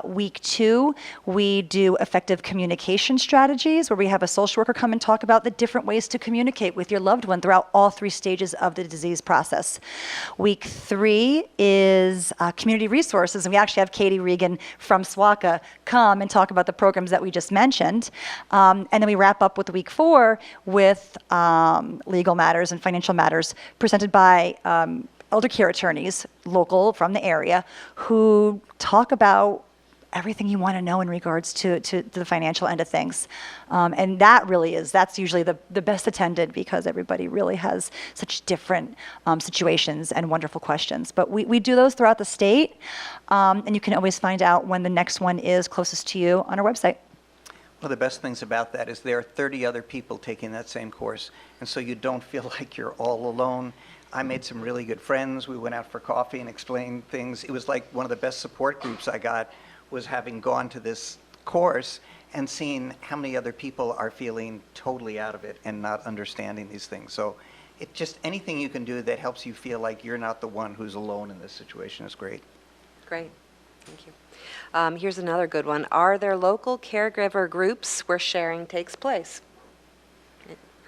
Week 2, we do effective communication strategies, where we have a social worker come and talk about the different ways to communicate with your loved one throughout all 3 stages of the disease process. Week 3 is community resources, and we actually have Katie Regan from SWACA come and talk about the programs that we just mentioned. And then we wrap up with week 4 with legal matters and financial matters presented by elder care attorneys, local from the area, who talk about everything you want to know in regards to the financial end of things. And that's usually the best attended, because everybody really has such different situations and wonderful questions. But we do those throughout the state, and you can always find out when the next one is closest to you on our website. One of the best things about that is there are 30 other people taking that same course, and so you don't feel like you're all alone. I made some really good friends. We went out for coffee and explained things. It was like one of the best support groups I got was having gone to this course and seeing how many other people are feeling totally out of it and not understanding these things. So it just, anything you can do that helps you feel like you're not the one who's alone in this situation is great. Great. Thank you. Here's another good one. Are there local caregiver groups where sharing takes place?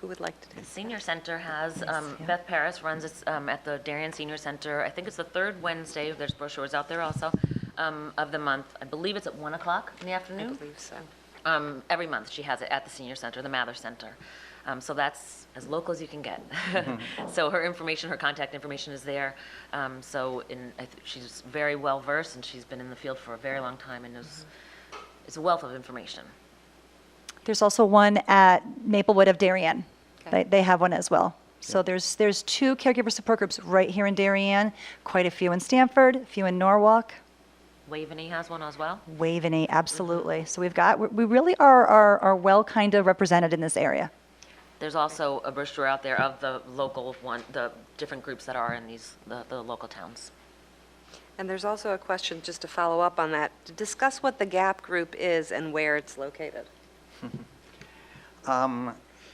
Who would like to take The Senior Center has, Beth Paris runs it at the Darien Senior Center. I think it's the 3rd Wednesday, there's brochures out there also, of the month. I believe it's at 1 o'clock in the I afternoon. believe so. Every month she has it at the Senior Center, the Mather Center. So that's as local as you can get. So her contact information is there. She's very well versed, and she's been in the field for a very long time, and it's a wealth of information. There's also one at Maplewood of Darien. Okay. They have one as well. So there's 2 caregiver support groups right here in Darien, quite a few in Stamford, a few in Norwalk. Waveney has one as well. Waveney, absolutely. So we really are well kind of represented in this area. There's also a brochure out there of the local one, the different groups that are in the local towns. And there's also a question, just to follow up on that, to discuss what the GAP group is and where it's located.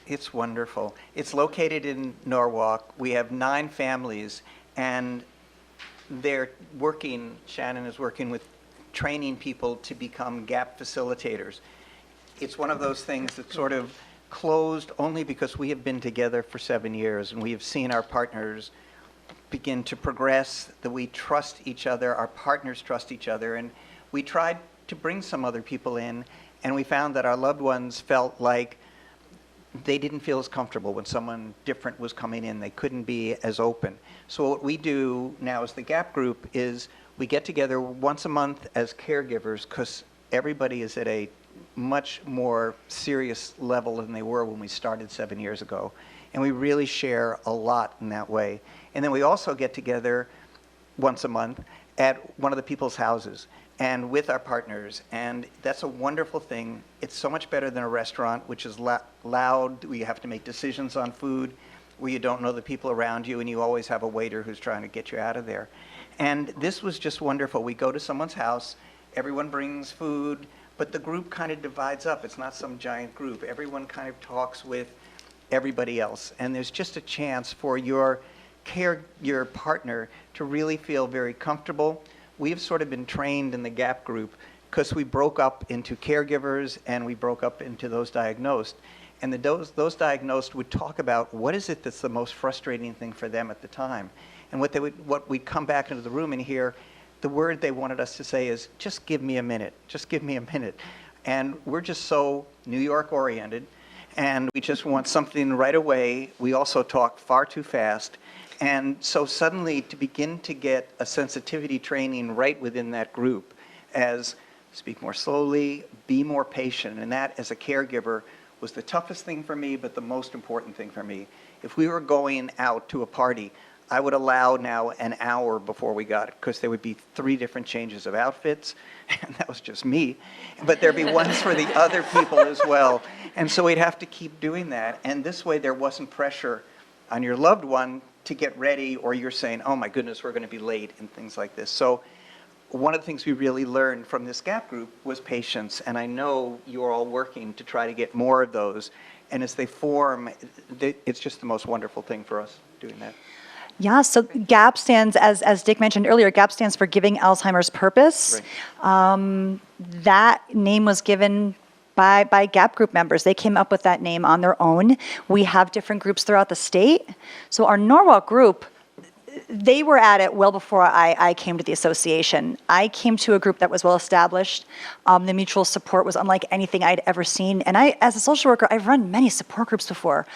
It's wonderful. It's located in Norwalk. We have 9 families, and Shannon is working with training people to become GAP facilitators. It's one of those things that sort of closed only because we have been together for 7 years, and we have seen our partners begin to progress, that we trust each other, our partners trust each other, and we tried to bring some other people in, and we found that our loved ones felt like they didn't feel as comfortable when someone different was coming in. They couldn't be as open. So what we do now as the GAP group is we get together once a month as caregivers, because everybody is at a much more serious level than they were when we started 7 years ago. And we really share a lot in that way. And then we also get together once a month at one of the people's houses and with our partners. And that's a wonderful thing. It's so much better than a restaurant, which is loud, where you have to make decisions on food, where you don't know the people around you, and you always have a waiter who's trying to get you out of there. And this was just wonderful. We go to someone's house, everyone brings food, but the group kind of divides up. It's not some giant group. Everyone kind of talks with everybody else. And there's just a chance for your partner to really feel very comfortable. We've sort of been trained in the GAP group because we broke up into caregivers and we broke up into those diagnosed. And those diagnosed would talk about what is it that's the most frustrating thing for them at the time. And what we'd come back into the room and hear, the word they wanted us to say is, just give me a minute, just give me a minute. And we're just so New York oriented, and we just want something right away. We also talk far too fast. And so suddenly to begin to get a sensitivity training right within that group as speak more slowly, be more patient, and that as a caregiver was the toughest thing for me, but the most important thing for me. If we were going out to a party, I would allow now an hour before we got it, because there would be 3 different changes of outfits, and that was just me, but there'd be ones for the other people as well. And so we'd have to keep doing that, and this way there wasn't pressure on your loved one to get ready, or you're saying, oh my goodness, we're going to be late, and things like this. So one of the things we really learned from this GAP group was patience, and I know you're all working to try to get more of those, and as they form, it's just the most wonderful thing for us doing that. Yeah, so GAP stands, as Dick mentioned earlier, GAP stands for Giving Alzheimer's Purpose. Right. That name was given by GAP group members. They came up with that name on their own. We have different groups throughout the state. So our Norwalk group, they were at it well before I came to the association. I came to a group that was well established. The mutual support was unlike anything I'd ever seen. And as a social worker, I've run many support groups before.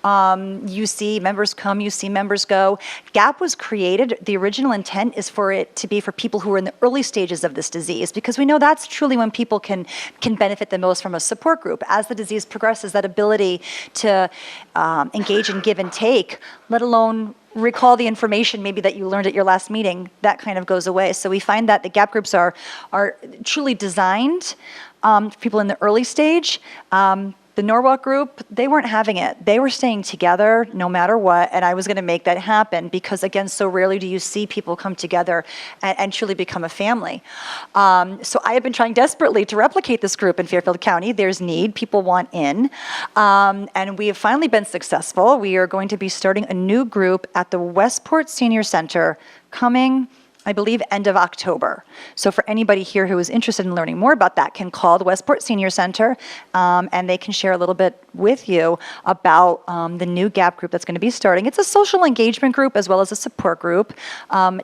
You see members come, you see members go. GAP was created, the original intent is for it to be for people who are in the early stages of this disease, because we know that's truly when people can benefit the most from a support group. As the disease progresses, that ability to engage in give and take, let alone recall the information maybe that you learned at your last meeting, that kind of goes away. So we find that the GAP groups are truly designed for people in the early stage. The Norwalk group, they weren't having it. They were staying together no matter what, and I was going to make that happen because, again, so rarely do you see people come together and truly become a family. So I have been trying desperately to replicate this group in Fairfield County. There's need. People want in. And we have finally been successful. We are going to be starting a new group at the Westport Senior Center coming, I believe, end of October. So for anybody here who is interested in learning more about that, can call the Westport Senior Center, and they can share a little bit with you about the new GAP group that's going to be starting. It's a social engagement group as well as a support group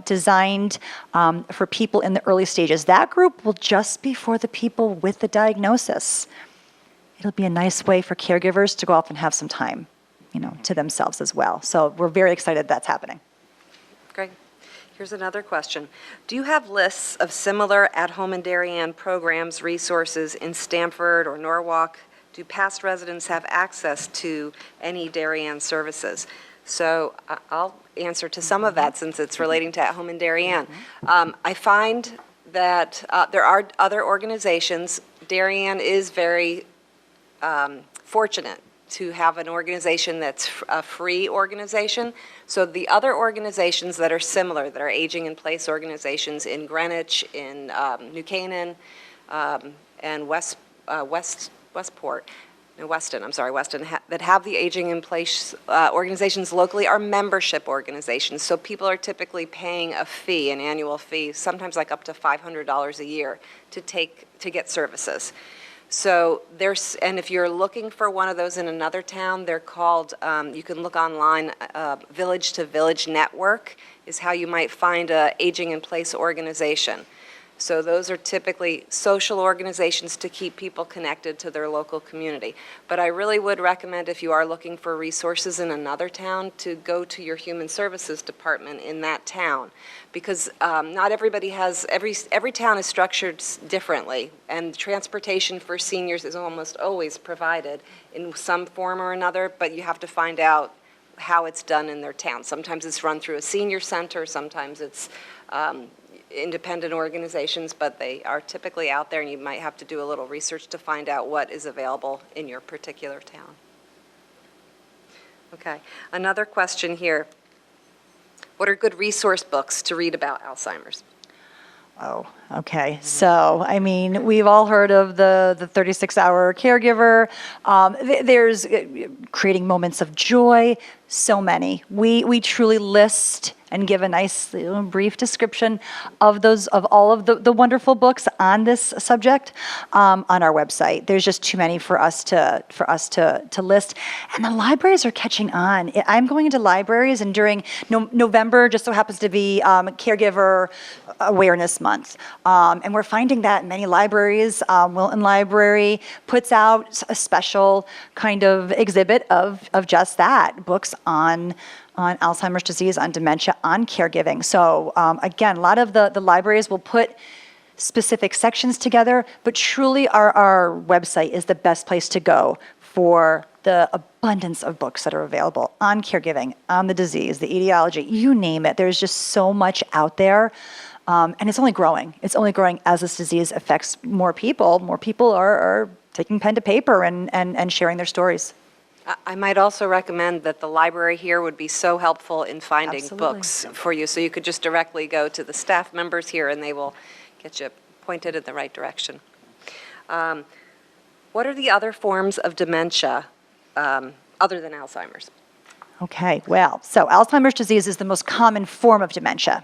designed for people in the early stages. That group will just be for the people with the diagnosis. It'll be a nice way for caregivers to go off and have some time, to themselves as well. So we're very excited that's happening. Great. Here's another question. Do you have lists of similar at-home and Darien programs, resources in Stamford or Norwalk? Do past residents have access to any Darien services? So I'll answer to some of that since it's relating to at-home and Darien. I find that there are other organizations. Darien is very fortunate to have an organization that's a free organization. So the other organizations that are similar, that are aging in place organizations in Greenwich, in New Canaan, and Westport, no, Weston, I'm sorry, Weston, that have the aging in place organizations locally are membership organizations. So people are typically paying a fee, an annual fee, sometimes like up to $500 a year to get services. So and if you're looking for one of those in another town, they're called, you can look online, Village to Village Network is how you might find a aging in place organization. So those are typically social organizations to keep people connected to their local community. But I really would recommend, if you are looking for resources in another town, to go to your Human Services Department in that town. Because not everybody has, every town is structured differently, and transportation for seniors is almost always provided in some form or another, but you have to find out how it's done in their town. Sometimes it's run through a senior center, sometimes it's independent organizations, but they are typically out there, and you might have to do a little research to find out what is available in your particular town. Okay, another question here. What are good resource books to read about Alzheimer's? Oh, okay. So, I mean, we've all heard of the 36-hour caregiver. There's creating moments of joy, so many. We truly list and give a nice brief description of all of the wonderful books on this subject on our website. There's just too many for us to list, and the libraries are catching on. I'm going into libraries, and during November just so happens to be Caregiver Awareness Month, and we're finding that many libraries, Wilton Library puts out a special kind of exhibit of just that, books on Alzheimer's disease, on dementia, on caregiving. So again, a lot of the libraries will put specific sections together, but truly our website is the best place to go for the abundance of books that are available on caregiving, on the disease, the etiology, you name it. There's just so much out there. And it's only growing. It's only growing as this disease affects more people. More people are taking pen to paper and sharing their stories. I might also recommend that the library here would be so helpful in finding Absolutely. books for you. So you could just directly go to the staff members here, and they will get you pointed in the right direction. What are the other forms of dementia other than Alzheimer's? Okay, well, so Alzheimer's disease is the most common form of dementia.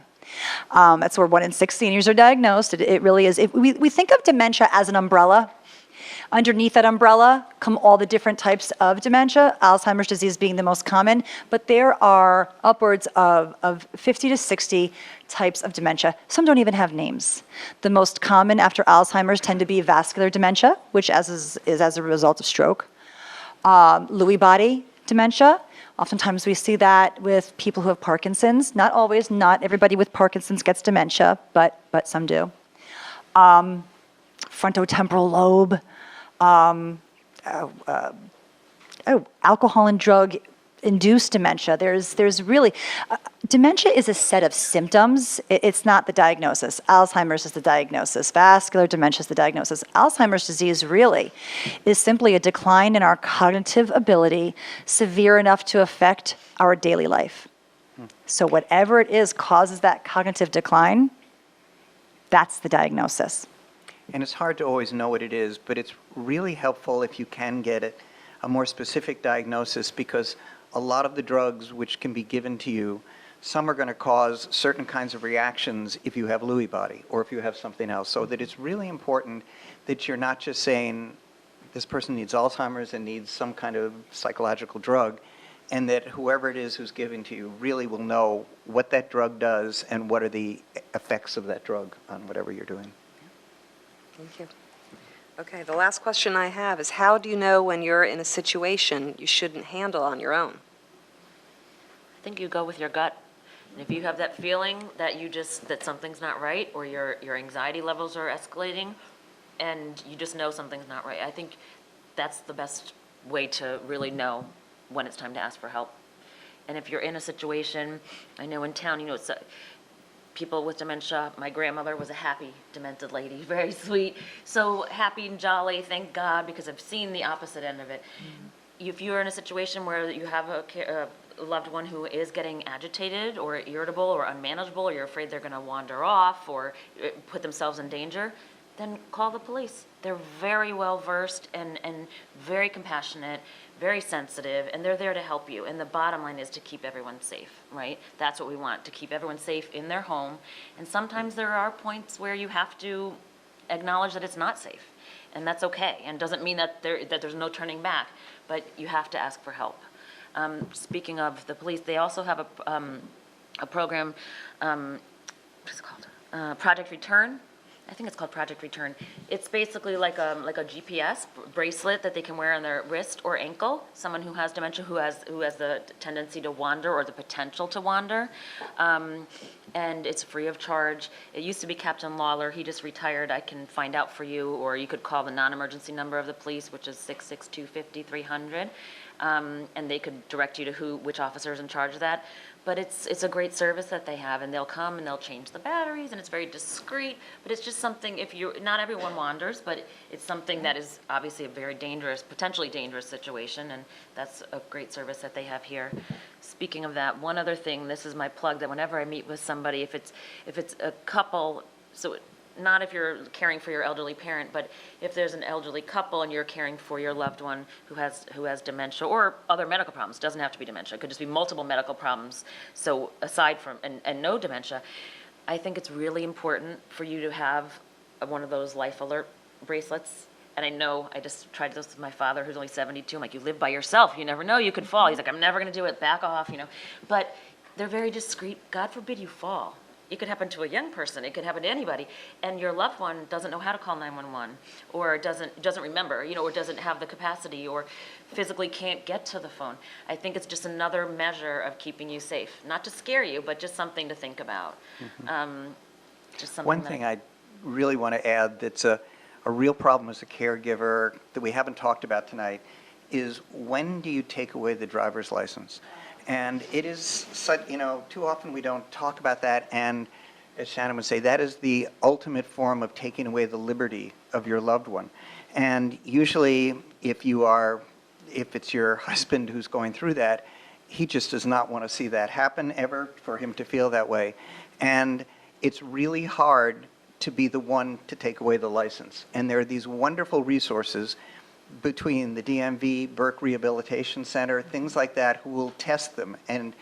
That's where 1 in 6 seniors are diagnosed. It really is. If we think of dementia as an umbrella. Underneath that umbrella come all the different types of dementia, Alzheimer's disease being the most common, but there are upwards of 50 to 60 types of dementia. Some don't even have names. The most common after Alzheimer's tend to be vascular dementia, which is as a result of stroke. Lewy body dementia. Oftentimes we see that with people who have Parkinson's. Not always, not everybody with Parkinson's gets dementia, but some do. Frontotemporal lobe. Alcohol and drug-induced dementia. There's really, dementia is a set of symptoms. It's not the diagnosis. Alzheimer's is the diagnosis. Vascular dementia is the diagnosis. Alzheimer's disease really is simply a decline in our cognitive ability, severe enough to affect our daily life. So whatever it is causes that cognitive decline, that's the diagnosis. And it's hard to always know what it is, but it's really helpful if you can get a more specific diagnosis, because a lot of the drugs which can be given to you, some are going to cause certain kinds of reactions if you have Lewy body or if you have something else. So that it's really important that you're not just saying this person needs Alzheimer's and needs some kind of psychological drug, and that whoever it is who's giving to you really will know what that drug does and what are the effects of that drug on whatever you're doing. Thank you. Okay, the last question I have is, how do you know when you're in a situation you shouldn't handle on your own? I think you go with your gut. And if you have that feeling that that something's not right, or your anxiety levels are escalating, and you just know something's not right, I think that's the best way to really know when it's time to ask for help. And if you're in a situation, I know in town, it's people with dementia. My grandmother was a happy, demented lady, very sweet. So happy and jolly, thank God, because I've seen the opposite end of it. if you're in a situation where you have a loved one who is getting agitated or irritable or unmanageable, or you're afraid they're going to wander off or put themselves in danger, then call the police. They're very well versed and very compassionate, very sensitive, and they're there to help you. And the bottom line is to keep everyone safe, right? That's what we want, to keep everyone safe in their home. And sometimes there are points where you have to acknowledge that it's not safe, and that's okay. And doesn't mean that there's no turning back, but you have to ask for help. Speaking of the police, they also have a program, what's it called? Project Return. I think it's called Project Return. It's basically like a GPS bracelet that they can wear on their wrist or ankle. Someone who has dementia, who has the tendency to wander or the potential to wander, and it's free of charge. It used to be Captain Lawler. He just retired. I can find out for you, or you could call the non-emergency number of the police, which is 662-50-300, and they could direct you to which officer is in charge of that. But it's a great service that they have, and they'll come and they'll change the batteries, and it's very discreet, but it's just something, not everyone wanders, but it's something that is obviously a very dangerous, potentially dangerous situation, and that's a great service that they have here. Speaking of that, one other thing, this is my plug, that whenever I meet with somebody, if it's a couple, so not if you're caring for your elderly parent, but if there's an elderly couple and you're caring for your loved one who has dementia or other medical problems, doesn't have to be dementia, it could just be multiple medical problems, so aside from, and no dementia, I think it's really important for you to have one of those life alert bracelets. And I know, I just tried this with my father, who's only 72. I'm like, you live by yourself. You never know, you could fall. He's like, I'm never going to do it. Back off, But they're very discreet. God forbid you fall. It could happen to a young person. It could happen to anybody. And your loved one doesn't know how to call 911, or doesn't remember, or doesn't have the capacity, or physically can't get to the phone. I think it's just another measure of keeping you safe. Not to scare you, but just something to think about. Just something One thing I really want to add that's a real problem as a caregiver that we haven't talked about tonight is, when do you take away the driver's license? And it is such, too often we don't talk about that, and as Shannon would say, that is the ultimate form of taking away the liberty of your loved one. And usually if it's your husband who's going through that, he just does not want to see that happen ever, for him to feel that way. And it's really hard to be the one to take away the license. And there are these wonderful resources between the DMV, Burke Rehabilitation Center, things like that, who will test them. And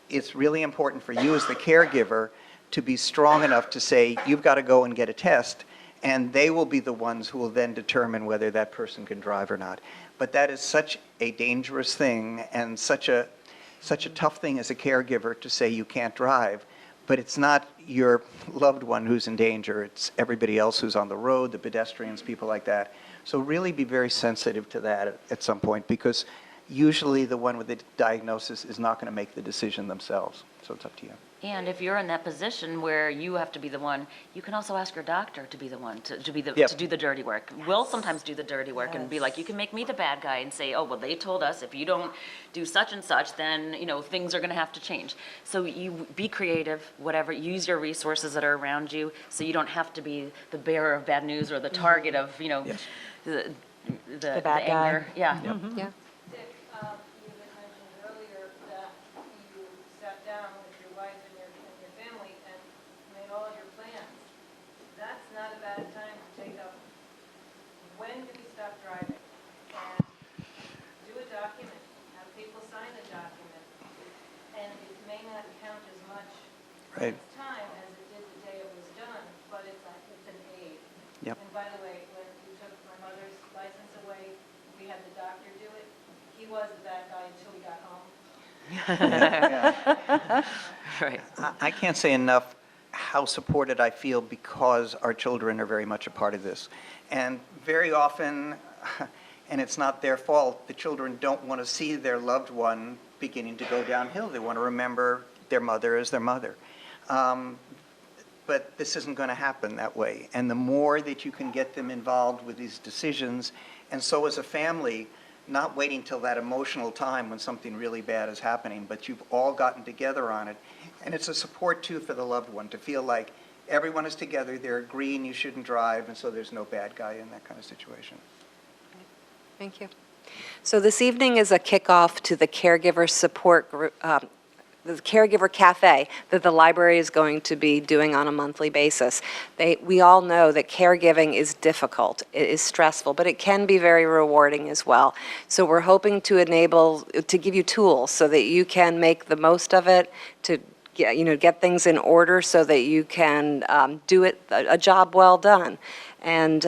it's really important for you as the caregiver to be strong enough to say, you've got to go and get a test, and they will be the ones who will then determine whether that person can drive or not. But that is such a dangerous thing, and such a tough thing as a caregiver to say you can't drive. But it's not your loved one who's in danger, it's everybody else who's on the road, the pedestrians, people like that. So really be very sensitive to that at some point, because usually the one with the diagnosis is not going to make the decision themselves. So it's up to you. And if you're in that position where you have to be the one, you can also ask your doctor to be the one to do the dirty work. We'll sometimes do the dirty work and be like, you can make me the bad guy and say, oh, well, they told us if you don't do such and such, then things are going to have to change. So you be creative, whatever. Use your resources that are around you, so you don't have to be the bearer of bad news or the target of the bad guy. anger. Yeah. Yeah. Dick, you had mentioned earlier that you sat down with your wife and your family and made all of your plans. That's not a bad time to take up, when do we stop driving? And do a document, have people sign a document. And it may not count as much Right. time as it did the day it was done, but it's an aid. Yep. And by the way, when you took my mother's license away, we had the doctor do it. He was the bad guy until we got home. Right. I can't say enough how supported I feel, because our children are very much a part of this. And very often, and it's not their fault, the children don't want to see their loved one beginning to go downhill. They want to remember their mother as their mother. But this isn't going to happen that way. And the more that you can get them involved with these decisions, and so as a family, not waiting till that emotional time when something really bad is happening, but you've all gotten together on it. And it's a support, too, for the loved one, to feel like everyone is together, they're agreeing you shouldn't drive, and so there's no bad guy in that kind of situation. Thank you. So this evening is a kickoff to the caregiver support group, the Caregiver Café that the library is going to be doing on a monthly basis. We all know that caregiving is difficult, it is stressful, but it can be very rewarding as well. So we're hoping to give you tools so that you can make the most of it, to get things in order so that you can do a job well done. And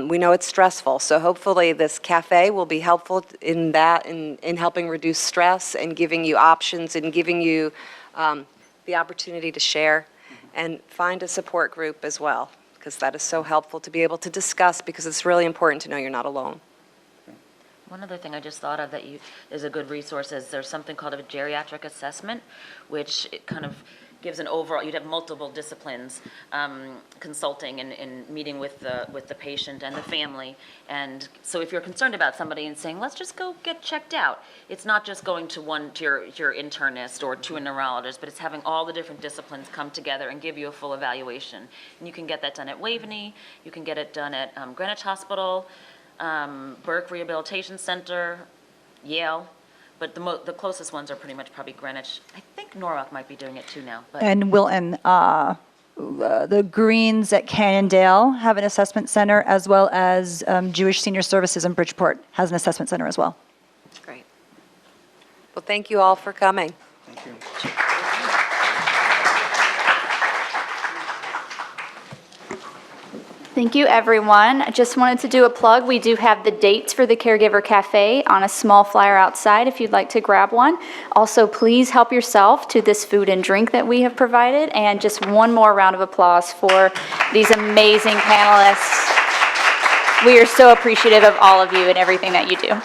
we know it's stressful, so hopefully this cafe will be helpful in that, in helping reduce stress and giving you options and giving you the opportunity to share and find a support group as well, because that is so helpful to be able to discuss, because it's really important to know you're not alone. One other thing I just thought of that is a good resource is there's something called a geriatric assessment, which it kind of gives an overall, you'd have multiple disciplines consulting and meeting with the patient and the family. And so if you're concerned about somebody and saying, let's just go get checked out, it's not just going to your internist or to a neurologist, but it's having all the different disciplines come together and give you a full evaluation. And you can get that done at Waveney, you can get it done at Greenwich Hospital, Burke Rehabilitation Center, Yale. But the closest ones are pretty much probably Greenwich. I think Norwalk might be doing it too now. But And Wilton, the Greens at Cannondale have an assessment center, as well as Jewish Senior Services in Bridgeport has an assessment center as well. Great. Well, thank you all for coming. Thank you. Thank you, everyone. I just wanted to do a plug. We do have the dates for the Caregiver Café on a small flyer outside if you'd like to grab one. Also, please help yourself to this food and drink that we have provided. And just one more round of applause for these amazing panelists. We are so appreciative of all of you and everything that you do.